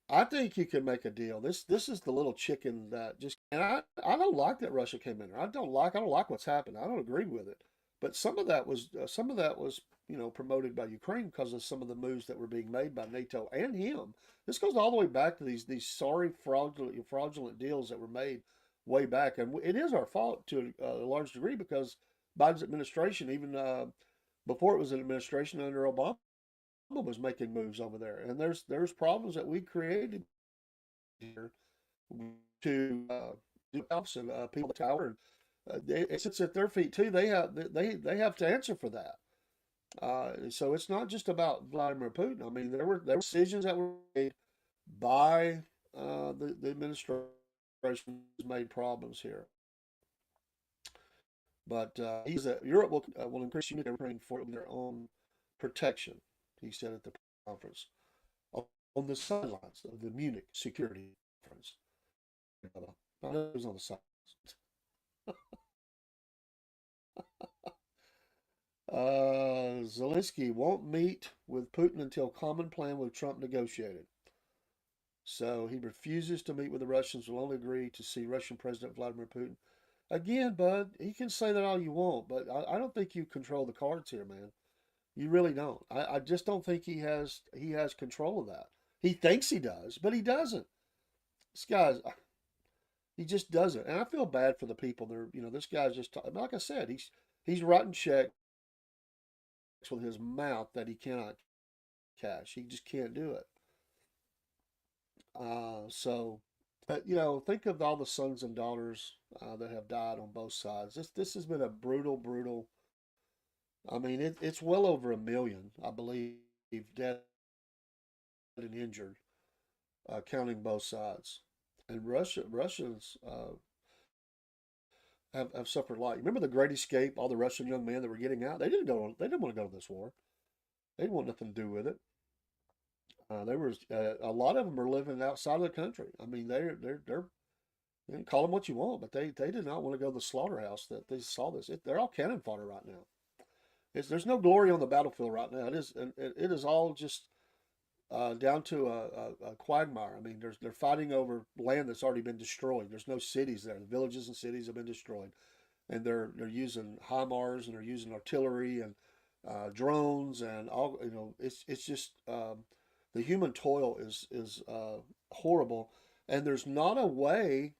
I think you can make a deal. This is the little chicken that just, and I don't like that Russia came in there. I don't like what's happened. I don't agree with it. But some of that was promoted by Ukraine because of some of the moves that were being made by NATO and him. This goes all the way back to these sorry fraudulent deals that were made way back, and it is our fault to a large degree because Biden's administration, even before it was an administration under Obama, was making moves over there, and there's problems that we created here to do helps and people at the tower. It sits at their feet too. They have to answer for that. So it's not just about Vladimir Putin. I mean, there were decisions that were made by the administration made problems here. But he said Europe will increase unity for their own protection, he said at the conference on the sidelines of the Munich Security Conference. I know it was on the sidelines. Zelensky won't meet with Putin until common plan with Trump negotiated. So he refuses to meet with the Russians, will only agree to see Russian President Vladimir Putin. Again, bud, he can say that all you want, but I don't think you control the cards here, man. You really don't. I just don't think he has control of that. He thinks he does, but he doesn't. This guy's he just doesn't. And I feel bad for the people there. This guy's just like I said, he's writing checks with his mouth that he cannot cash. He just can't do it. So But think of all the sons and daughters that have died on both sides. This has been a brutal, brutal. I mean, it's well over 1 million, I believe, dead and injured, counting both sides. And Russians have suffered a lot. Remember the Great Escape? All the Russian young men that were getting out. They didn't go. They didn't want to go to this war. They didn't want nothing to do with it. There was a lot of them are living outside of the country. I mean, they're you can call them what you want, but they did not want to go to the slaughterhouse that they saw this. They're all cannon fodder right now. There's no glory on the battlefield right now. It is all just down to a quagmire. I mean, they're fighting over land that's already been destroyed. There's no cities there. The villages and cities have been destroyed, and they're using HIMARS and they're using artillery and drones and all. It's just the human toil is horrible, and there's not a way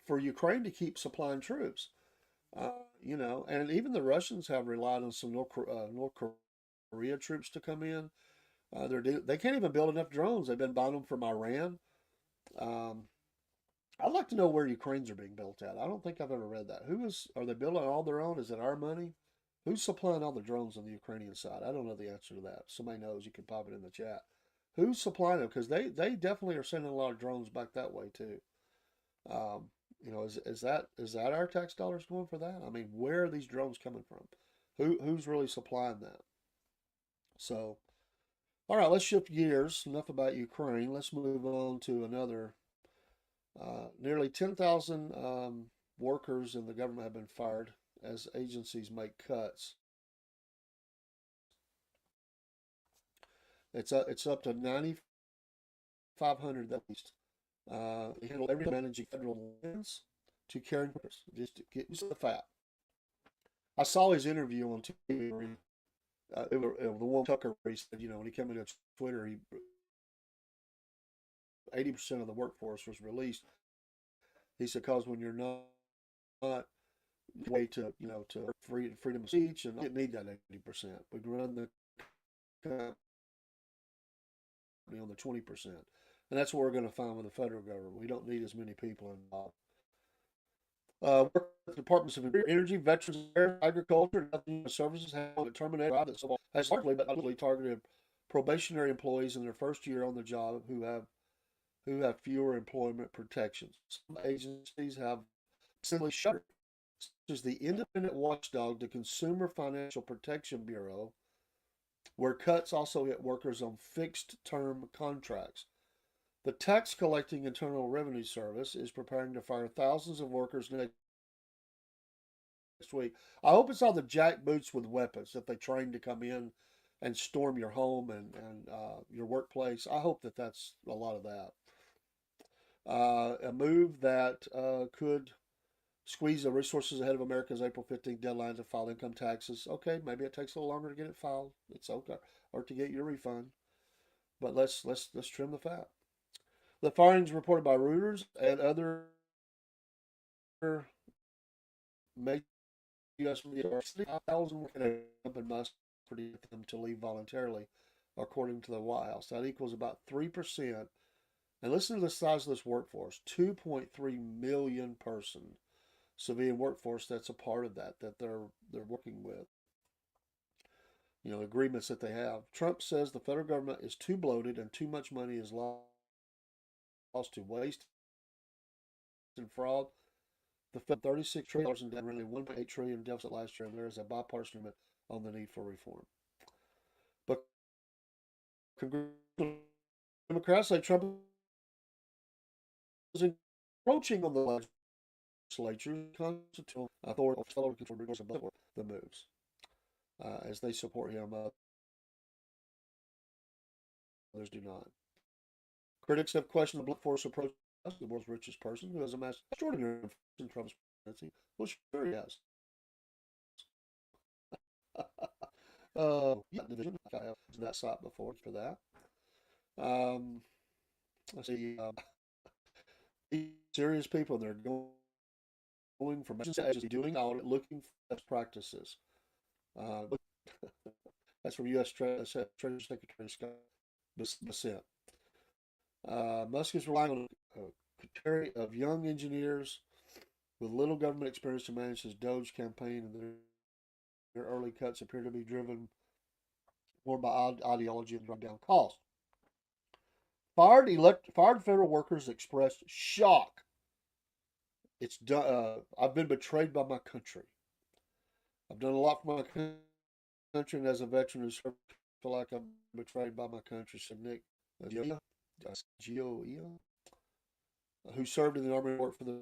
for Ukraine to keep supplying troops. And even the Russians have relied on some North Korea troops to come in. They can't even build enough drones. They've been buying them from Iran. Um, I'd like to know where Ukraine's are being built at. I don't think I've ever read that. Are they building all their own? Is it our money? Who's supplying all the drones on the Ukrainian side? I don't know the answer to that. If somebody knows, you can pop it in the chat. Who's supplying them? Because they definitely are sending a lot of drones back that way too. Um, is that our tax dollars going for that? I mean, where are these drones coming from? Who's really supplying that? So, all right, let's shift gears. Enough about Ukraine. Let's move on to another. Nearly 10,000 workers in the government have been fired as agencies make cuts. It's up to 9,500 at least. They handle everything managing federal lands to caring workers. Just to get used to the fact. I saw his interview on TV. The one Tucker where he said, when he came into Twitter, 80% of the workforce was released. He said, because when you're not way to freedom of speech, and I didn't need that 80%. We can run the company on the 20%. And that's what we're going to find with the federal government. We don't need as many people involved. Work with the Departments of Energy, Veterans Affairs, Agriculture, and Human Services have terminated has largely but utterly targeted probationary employees in their first year on the job who have fewer employment protections. Some agencies have simply shuttered, such as the independent watchdog, the Consumer Financial Protection Bureau, where cuts also hit workers on fixed-term contracts. The tax collecting Internal Revenue Service is preparing to fire thousands of workers next week. I hope it's all the jackboots with weapons that they train to come in and storm your home and your workplace. I hope that's a lot of that. A move that could squeeze the resources ahead of America's April 15th deadline to file income taxes. Okay, maybe it takes a little longer to get it filed. It's okay, or to get your refund. But let's trim the fat. The firings reported by Reuters and other major U.S. media are 65,000 working and must predict them to leave voluntarily, according to the White House. That equals about 3%. And listen to the size of this workforce: 2.3 million person civilian workforce that's a part of that they're working with. Agreements that they have. Trump says the federal government is too bloated and too much money is lost to waste and fraud. The Fed $36 trillion in debt, nearly $1.8 trillion deficit last year, and there is a bipartisan agreement on the need for reform. But Democrats say Trump is encroaching on the legislature's constitutional authority of federal control above the moves, as they support him. Others do not. Critics have questioned the blunt force approach to the world's richest person who has amassed extraordinary influence in Trump's presidency. Well, sure he has. Division. I have that site before for that. Let's see. Serious people, they're going from agency doing audit, looking for best practices. That's from U.S. Treasury Secretary Scott Bessent. Musk is relying on of young engineers with little government experience to manage his Doge campaign, and their early cuts appear to be driven more by ideology and drive down cost. Fired federal workers expressed shock. It's done. I've been betrayed by my country. I've done a lot for my country, and as a veteran who served, I feel like I'm betrayed by my country, said Nick Gioia, who served in the Army and worked for the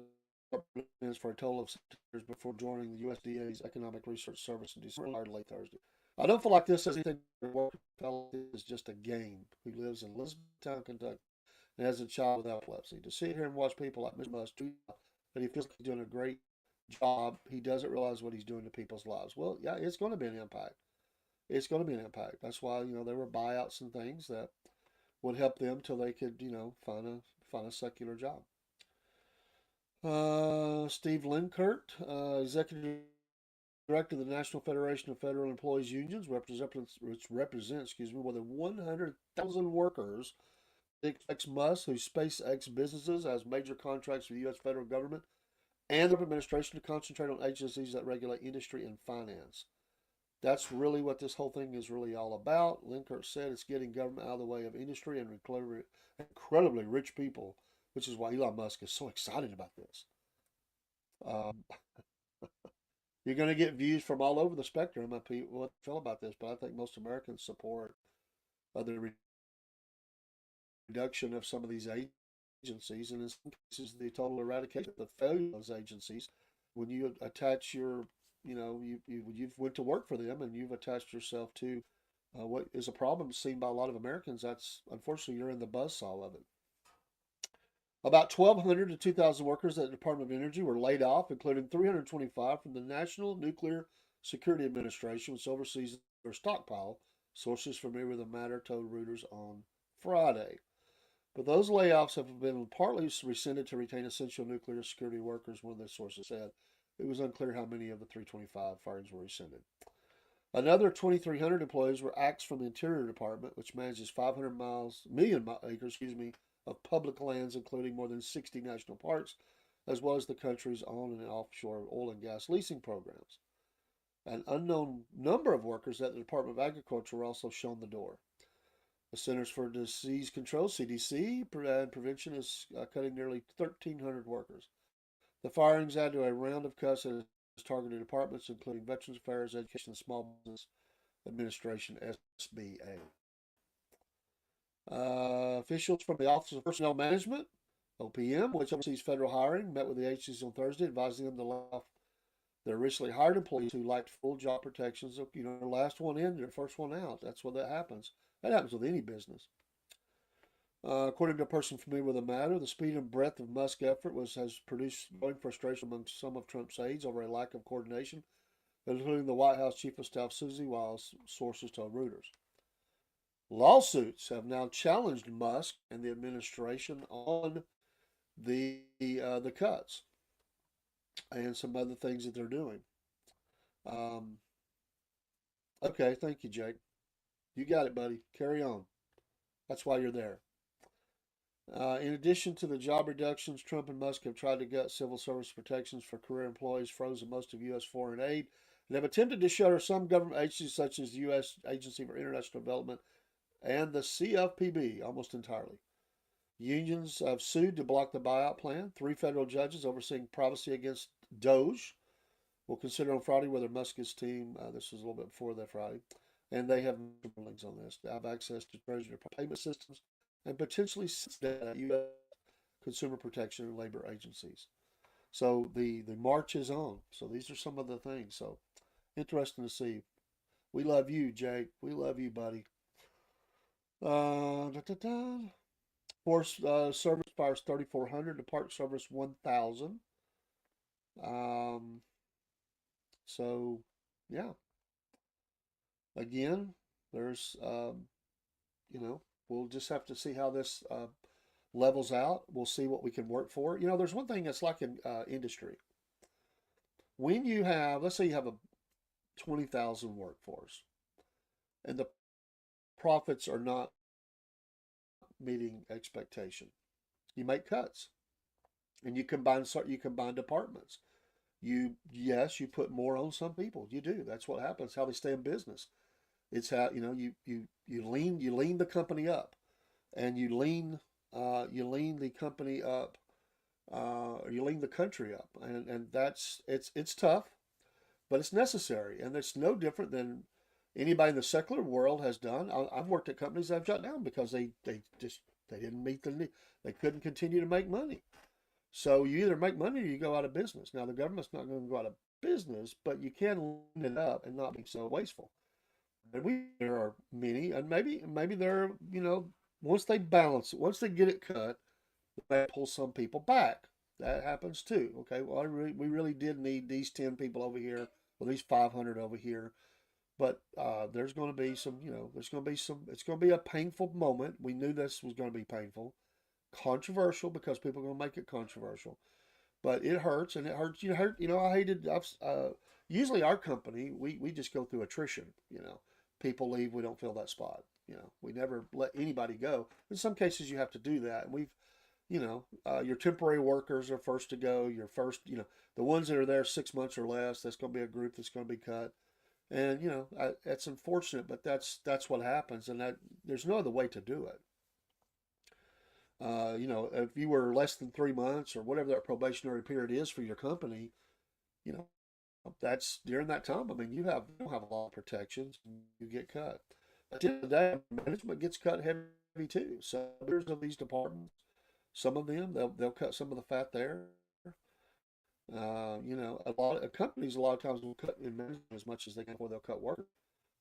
Department for a total of 6 years before joining the USDA's Economic Research Service in December, late Thursday. I don't feel like this has anything to work. Is just a game. Who lives in Elizabethtown, Kentucky, and has a child with epilepsy. To sit here and watch people like Mr. Musk do that, he feels like he's doing a great job. He doesn't realize what he's doing to people's lives. Well, yeah, it's going to be an impact. It's going to be an impact. That's why there were buyouts and things that would help them till they could find a secular job. Steve Linkert, executive director of the National Federation of Federal Employees Unions, which represents more than 100,000 workers. It expects Musk, whose SpaceX businesses has major contracts with the U.S. federal government and the administration, to concentrate on agencies that regulate industry and finance. That's really what this whole thing is really all about. Linkert said it's getting government out of the way of industry and incredibly rich people, which is why Elon Musk is so excited about this. Um, you're going to get views from all over the spectrum of people what they feel about this, but I think most Americans support the reduction of some of these agencies, and in some cases, the total eradication of the failure of those agencies. When you attach you've went to work for them, and you've attached yourself to what is a problem seen by a lot of Americans. That's unfortunately you're in the buzzsaw of it. About 1,200 to 2,000 workers at the Department of Energy were laid off, including 325 from the National Nuclear Security Administration, which oversees their stockpile. Sources familiar with the matter told Reuters on Friday. But those layoffs have been partly rescinded to retain essential nuclear security workers, one of the sources said. It was unclear how many of the 325 firings were rescinded. Another 2,300 employees were axed from the Interior Department, which manages 500 million acres, of public lands, including more than 60 national parks, as well as the country's on and offshore oil and gas leasing programs. An unknown number of workers at the Department of Agriculture were also shown the door. The Centers for Disease Control, CDC, and Prevention is cutting nearly 1,300 workers. The firings add to a round of cuts at its targeted departments, including Veterans Affairs, Education, and Small Business Administration, SBA. Officials from the Office of Personnel Management, OPM, which oversees federal hiring, met with the agencies on Thursday, advising them to lay off their recently hired employees who lacked full job protections. The last one in, the first one out. That's what that happens. That happens with any business. According to a person familiar with the matter, the speed and breadth of Musk's effort has produced growing frustration among some of Trump's aides over a lack of coordination, including the White House Chief of Staff Susie Wiles, sources told Reuters. Lawsuits have now challenged Musk and the administration on the cuts and some other things that they're doing. Okay, thank you, Jake. You got it, buddy. Carry on. That's why you're there. In addition to the job reductions, Trump and Musk have tried to gut civil service protections for career employees, frozen most of U.S. foreign aid, and have attempted to shutter some government agencies such as the U.S. Agency for International Development and the CFPB almost entirely. Unions have sued to block the buyout plan. 3 federal judges overseeing privacy against Doge will consider on Friday whether Musk's team, this was a little bit before that Friday, and they have rulings on this, to have access to Treasury payment systems and potentially U.S. consumer protection and labor agencies. So the march is on. So these are some of the things. So interesting to see. We love you, Jake. We love you, buddy. Force service fires 3,400 to Park Service 1,000. So, yeah. Again, there's, we'll just have to see how this levels out. We'll see what we can work for. There's one thing that's like in industry. When you have, let's say you have a 20,000 workforce, and the profits are not meeting expectation, you make cuts. and you combine departments. Yes, you put more on some people. You do. That's what happens. How they stay in business. It's how you lean the company up, and you lean the company up, or you lean the country up, and that's it's tough, but it's necessary, and it's no different than anybody in the secular world has done. I've worked at companies that have shut down because they didn't meet the need. They couldn't continue to make money. So you either make money or you go out of business. Now the government's not going to go out of business, but you can lean it up and not be so wasteful. And there are many, and maybe there are, once they balance it, once they get it cut, they pull some people back. That happens too. Okay, well, we really did need these 10 people over here, or these 500 over here. But there's going to be some, it's going to be a painful moment. We knew this was going to be painful, controversial, because people are going to make it controversial. But it hurts, and it hurts. Usually our company, we just go through attrition. People leave, we don't fill that spot. We never let anybody go. In some cases, you have to do that. And your temporary workers are first to go. Your first, the ones that are there 6 months or less, that's going to be a group that's going to be cut. And that's unfortunate, but that's what happens, and that there's no other way to do it. If you were less than 3 months or whatever that probationary period is for your company, you know, that's during that time. I mean, you don't have a lot of protections, and you get cut. At the end of the day, management gets cut heavy too. So there's of these departments, some of them they'll cut some of the fat there. A lot of companies a lot of times will cut in management as much as they can before they'll cut workers.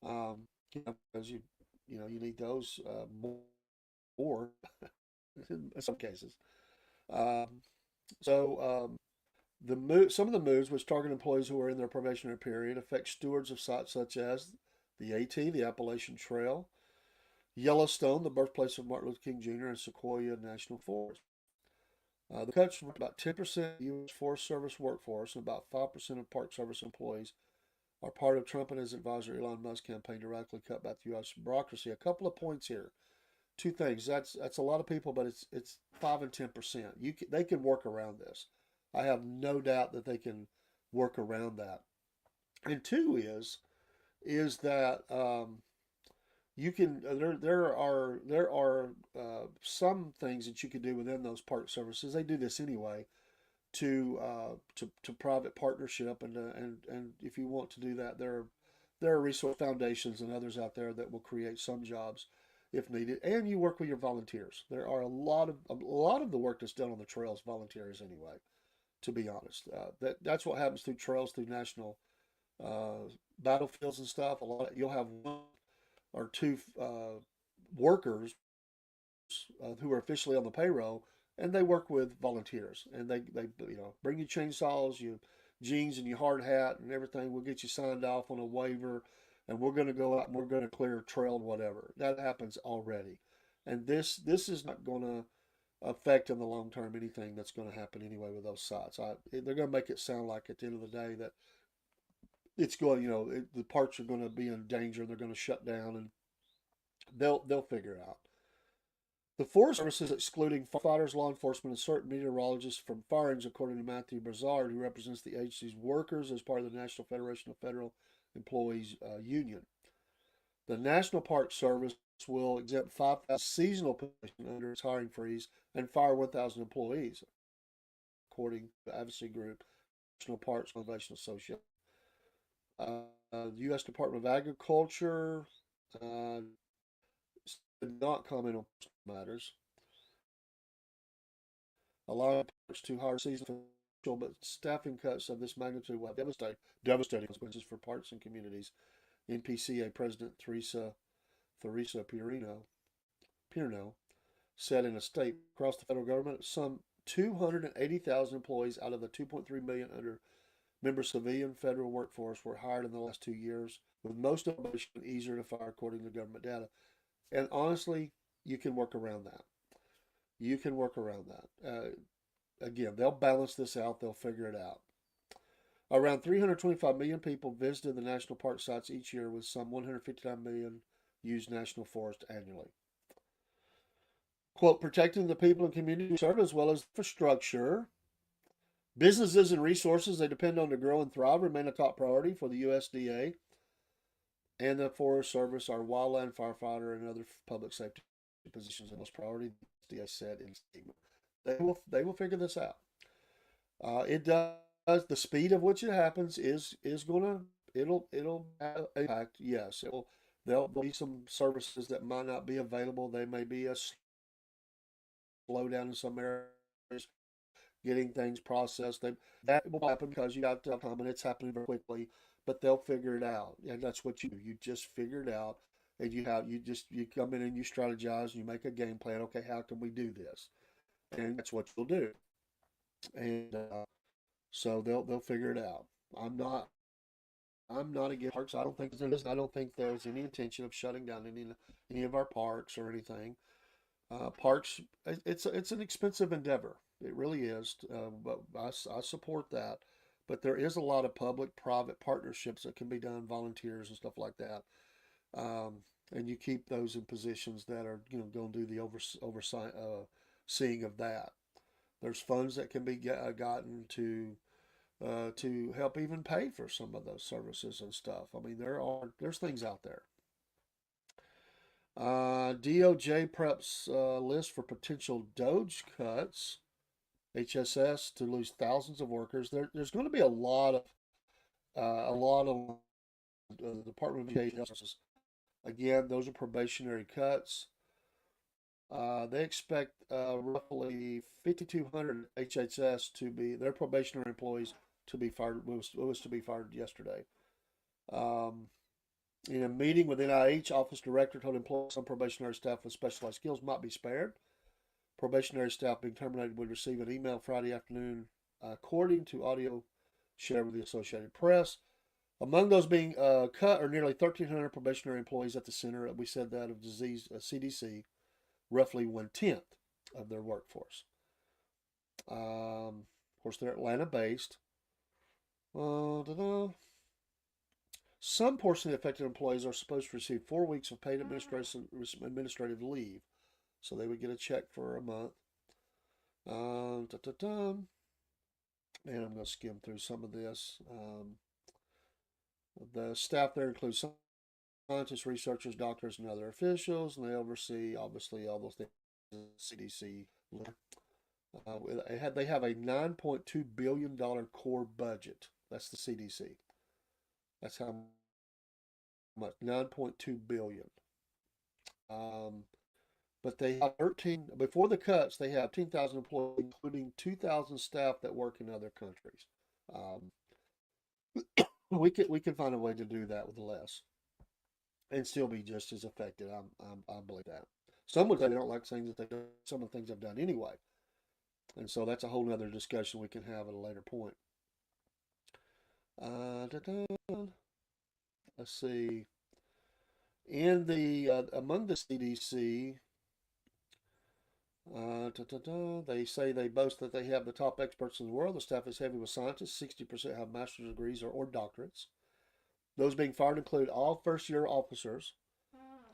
Because you need those more in some cases. Um, so some of the moves which target employees who are in their probationary period affect stewards of sites such as the AT, the Appalachian Trail, Yellowstone, the birthplace of Martin Luther King Jr., and Sequoia National Forest. The cuts from about 10% of the U.S. Forest Service workforce and about 5% of Park Service employees are part of Trump and his advisor Elon Musk's campaign to radically cut back the U.S. bureaucracy. A couple of points here. Two things. That's a lot of people, but it's 5 and 10%. They can work around this. I have no doubt that they can work around that. And two is that you can some things that you can do within those park services. They do this anyway to private partnership, and if you want to do that, there are resource foundations and others out there that will create some jobs if needed. And you work with your volunteers. There are a lot of the work that's done on the trails volunteers anyway. To be honest, that's what happens through trails, through national uh, battlefields and stuff. You'll have one or two workers who are officially on the payroll, and they work with volunteers, and they bring you chainsaws, you jeans, and your hard hat and everything. We'll get you signed off on a waiver, and we're going to go out and we're going to clear a trail and whatever. That happens already, and this is not going to affect in the long term anything that's going to happen anyway with those sites. They're going to make it sound like at the end of the day that it's going, the parks are going to be in danger and they're going to shut down, and they'll figure it out. The Forest Service is excluding firefighters, law enforcement, and certain meteorologists from firings, according to Matthew Brazard, who represents the agency's workers as part of the National Federation of Federal Employees Union. The National Park Service will exempt 5,000 seasonal positions under its hiring freeze and fire 1,000 employees, according to the advocacy group National Parks Conservation Association. The U.S. Department of Agriculture did not comment on matters, allowing parks to hire seasonal, but staffing cuts of this magnitude will have devastating consequences for parks and communities. NPCA President Theresa Pierno said in a statement across the federal government, some 280,000 employees out of the 2.3 million under member civilian federal workforce were hired in the last 2 years, with most of them easier to fire according to government data. And honestly, you can work around that. You can work around that. Again, they'll balance this out. They'll figure it out. Around 325 million people visited the national park sites each year, with some 159 million use national forest annually. Quote, protecting the people and community we serve as well as infrastructure Businesses and resources they depend on to grow and thrive remain a top priority for the USDA and the Forest Service. Our wildland firefighter and other public safety positions are the most priority. The USDA said in statement. They will figure this out. It does. The speed of which it happens is gonna it'll have impact. Yes, there'll be some services that might not be available. They may be a slowdown in some areas getting things processed. That will happen because you got time and it's happening very quickly. But they'll figure it out, and that's what you do. You just figure it out, and you come in and you strategize. And you make a game plan. Okay, how can we do this? And that's what you'll do. And so they'll figure it out. I'm not I'm not against parks. I don't think there's any intention of shutting down any of our parks or anything. Parks, it's an expensive endeavor. It really is. But I support that. But there is a lot of public-private partnerships that can be done, volunteers and stuff like that. Um, and you keep those in positions that are going to do the oversight seeing of that. There's funds that can be gotten to help even pay for some of those services and stuff. I mean, there's things out there. DOJ preps list for potential Doge cuts. HSS to lose thousands of workers. There's going to be a lot of the Department of Education. Again, those are probationary cuts. They expect roughly 5,200 HHS to be their probationary employees to be fired. Was to be fired yesterday. Um, in a meeting with NIH, office director told employees some probationary staff with specialized skills might be spared. Probationary staff being terminated would receive an email Friday afternoon, according to audio shared with the Associated Press. Among those being cut are nearly 1,300 probationary employees at the center. We said that of disease CDC, roughly 1/10 of their workforce. Of course, they're Atlanta based. Some portion of the affected employees are supposed to receive 4 weeks of paid administrative leave, so they would get a check for a month. And I'm going to skim through some of this. The staff there includes scientists, researchers, doctors, and other officials, and they oversee obviously all those things. CDC. They have a $9.2 billion core budget. That's the CDC. That's how much 9.2 billion. But they have 13 before the cuts. They have 10,000 employees, including 2,000 staff that work in other countries. Um, we can find a way to do that with less and still be just as effective. I believe that. Some would say they don't like things that they do. Some of the things I've done anyway, and so that's a whole other discussion we can have at a later point. Let's see. In the among the CDC, they say they boast that they have the top experts in the world. The staff is heavy with scientists. 60% have master's degrees or doctorates. Those being fired include all first-year officers,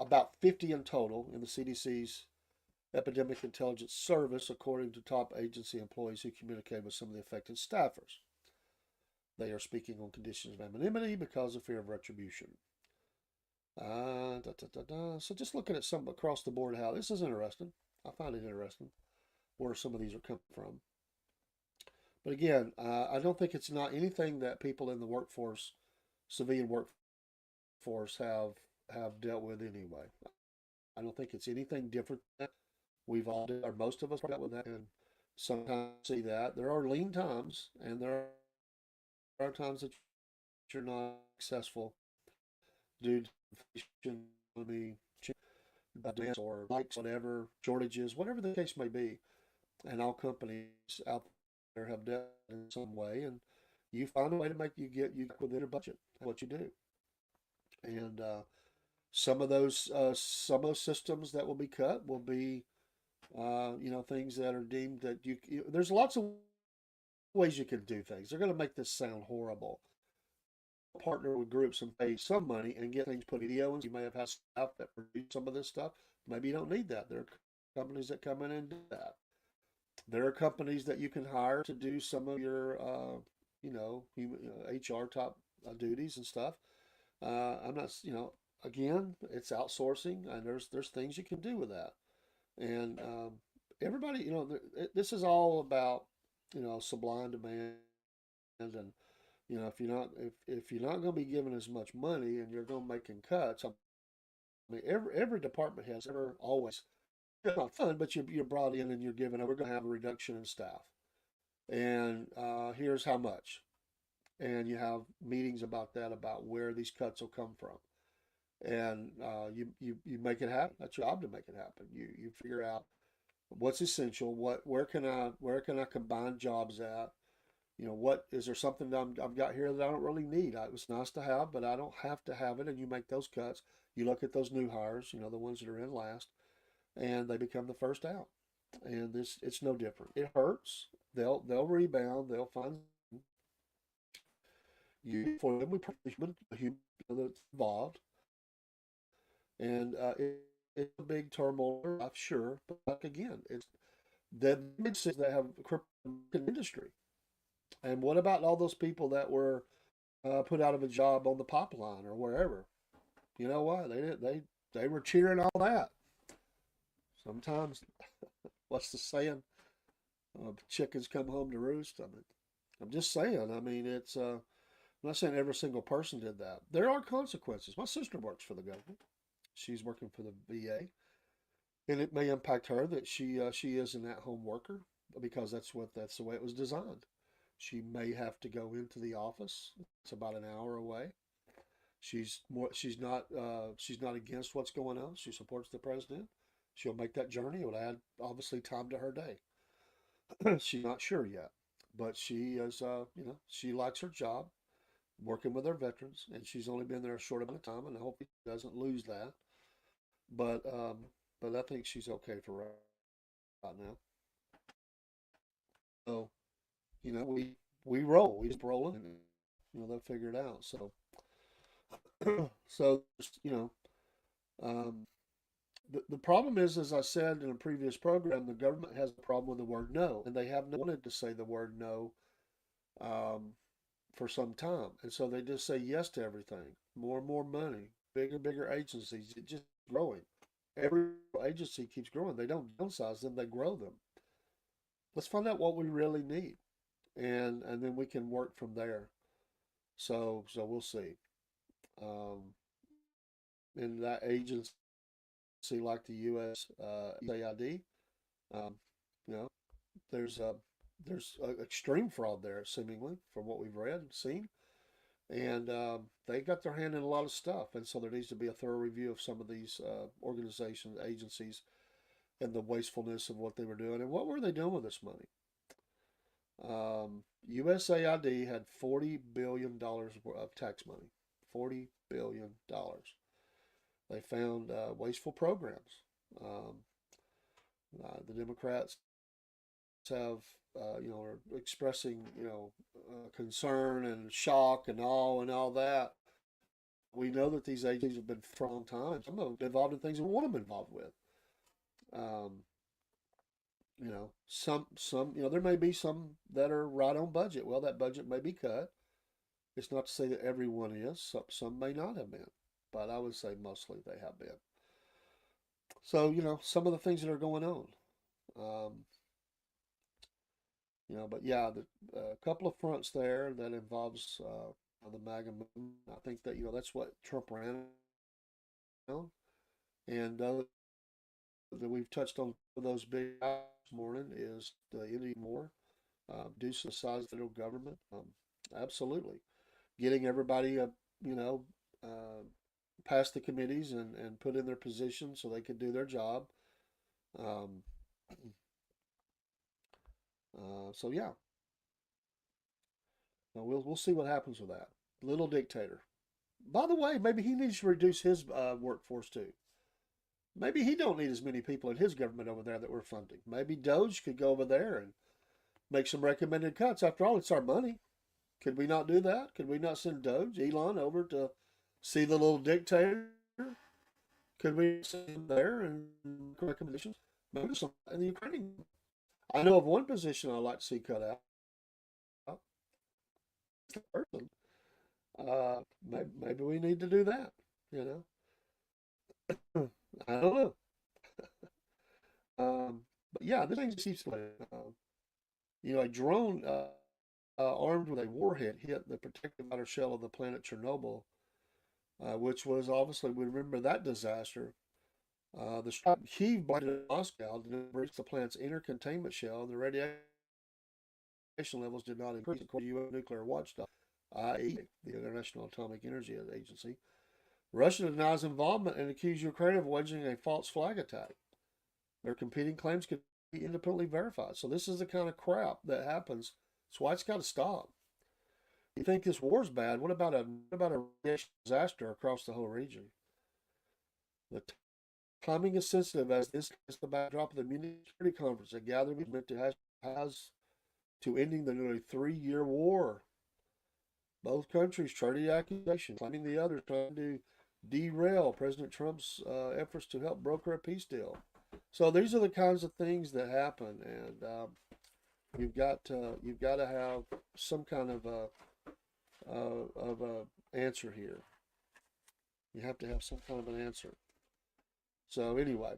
about 50 in total in the CDC's Epidemic Intelligence Service, according to top agency employees who communicated with some of the affected staffers. They are speaking on conditions of anonymity because of fear of retribution. So just looking at some across the board, how this is interesting. I find it interesting where some of these are coming from. But again, I don't think it's not anything that people in the workforce, civilian workforce, have dealt with anyway. I don't think it's anything different. We've all done, or most of us dealt with that, and sometimes see that there are lean times, and there are times that you're not successful due to inflation, or likes, whatever shortages, whatever the case may be, and all companies out there have debt in some way, and you find a way to make you within your budget. What you do, and some of those systems that will be cut will be things that are deemed that there's lots of ways you can do things. They're going to make this sound horrible. Partner with groups and pay some money and get things put in video, and you may have had staff that produce some of this stuff. Maybe you don't need that. There are companies that come in and do that. There are companies that you can hire to do some of your, HR type duties and stuff. I'm not, again, it's outsourcing, and there's things you can do with that. And everybody, this is all about, supply and demand, and if you're not going to be given as much money and you're going to making cuts. I mean, every department has ever always, it's not fun, but you're brought in and you're given, we're going to have a reduction in staff, and here's how much, and you have meetings about that, about where these cuts will come from, and you make it happen. That's your job, to make it happen. You figure out what's essential, where can I combine jobs at. What is there something that I've got here that I don't really need? It's nice to have, but I don't have to have it. And you make those cuts. You look at those new hires, the ones that are in last, and they become the first out. And it's no different. It hurts. They'll rebound. They'll find you for them. We probably human that's involved, and it's a big turmoil, I'm sure. But like again, it's the businesses that have crippled the industry. And what about all those people that were put out of a job on the pipeline or wherever? You know what? They were cheering all that. Sometimes, what's the saying? Chickens come home to roost. I mean, I'm just saying. I mean, I'm not saying every single person did that. There are consequences. My sister works for the government. She's working for the VA, and it may impact her that she is an at-home worker, because that's the way it was designed. She may have to go into the office. It's about an hour away. She's not against what's going on. She supports the president. She'll make that journey. It will add obviously time to her day. She's not sure yet, but she is. She likes her job, working with our veterans, and she's only been there a short amount of time, and I hope she doesn't lose that. But I think she's okay for right now. So we roll. We just roll, and they'll figure it out. So so um, the problem is, as I said in a previous program, the government has a problem with the word no, and they have not wanted to say the word no um, for some time, and so they just say yes to everything. More and more money, bigger and bigger agencies. It just growing. Every agency keeps growing. They don't downsize them; they grow them. Let's find out what we really need, and then we can work from there. So we'll see. Um, in that agency, like the U.S. USAID, um, you know, there's extreme fraud there, seemingly, from what we've read and seen, and they got their hand in a lot of stuff, and so there needs to be a thorough review of some of these organizations, agencies, and the wastefulness of what they were doing, and what were they doing with this money. USAID had $40 billion of tax money. $40 billion. They found wasteful programs. Um, the Democrats have, are expressing, concern and shock and all that. We know that these agencies have been for a long time. Some of them involved in things we want them involved with. Um, some, there may be some that are right on budget. Well, that budget may be cut. It's not to say that everyone is. Some may not have been, but I would say mostly they have been. So, some of the things that are going on. Um, but yeah, a couple of fronts there that involves the MAGA movement. I think that, that's what Trump ran on. And that we've touched on those big this morning is the Indian war, reduce the size of the federal government. Absolutely. Getting everybody, you know, uh, past the committees and put in their position so they could do their job. Um, so yeah, we'll see what happens with that. Little dictator. By the way, maybe he needs to reduce his workforce too. Maybe he don't need as many people in his government over there that we're funding. Maybe Doge could go over there and make some recommended cuts. After all, it's our money. Could we not do that? Could we not send Doge, Elon, over to see the little dictator? Could we send him there and make recommendations? Maybe some in the Ukrainian. I know of one position I'd like to see cut out. The person. Maybe we need to do that. You know, I don't know. But yeah, this thing keeps playing. A drone armed with a warhead hit the protective outer shell of the planet Chernobyl, which was obviously, we remember that disaster. The strike Kyiv blamed Moscow to breach the planet's inner containment shell, and the radiation levels did not increase, according to U.S. nuclear watchdog, i.e., the International Atomic Energy Agency. Russia denies involvement and accused Ukraine of waging a false flag attack. Their competing claims could be independently verified. So this is the kind of crap that happens. That's why it's got to stop. You think this war's bad? What about a radiation disaster across the whole region? The timing is sensitive as this is the backdrop of the Munich Security Conference, a gathering meant to has to ending the nearly 3-year war. Both countries traded accusations, claiming the other trying to derail President Trump's efforts to help broker a peace deal. So these are the kinds of things that happen, and you've got to have some kind of a answer here. You have to have some kind of an answer. So anyway,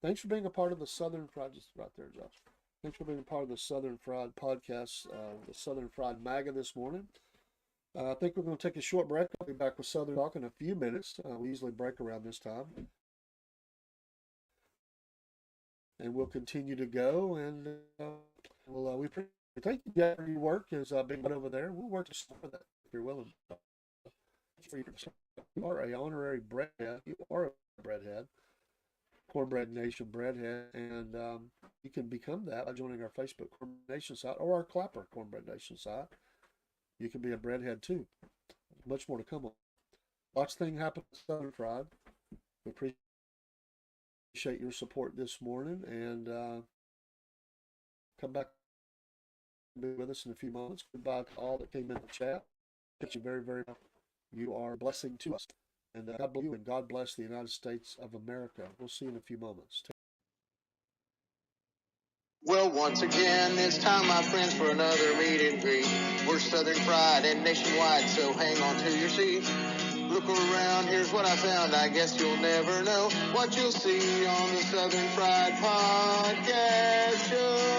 thanks for being a part of the Southern Fried, just right there, Josh. Thanks for being a part of the Southern Fried podcast, the Southern Fried Maga this morning. I think we're going to take a short break. I'll be back with Southern Talk in a few minutes. We usually break around this time. And we'll continue to go. And we thank you, Jeff, for your work as being right over there. We'll work to support that if you're willing. You are a honorary breadhead. You are a breadhead. Cornbread Nation breadhead. And you can become that by joining our Facebook Cornbread Nation site or our Clapper Cornbread Nation site. You can be a breadhead too. Much more to come on. Lots of things happen at Southern Fried. We appreciate your support this morning, and come back and be with us in a few moments. Goodbye to all that came in the chat. Thank you very, very much. You are a blessing to us. And God bless you, and God bless the United States of America. We'll see you in a few moments. Well, once again, it's time, my friends, for another meet and greet. We're Southern Fried and nationwide, so hang on to your seat. Look around, here's what I found. I guess you'll never know what you'll see on the Southern Fried Podcast Show.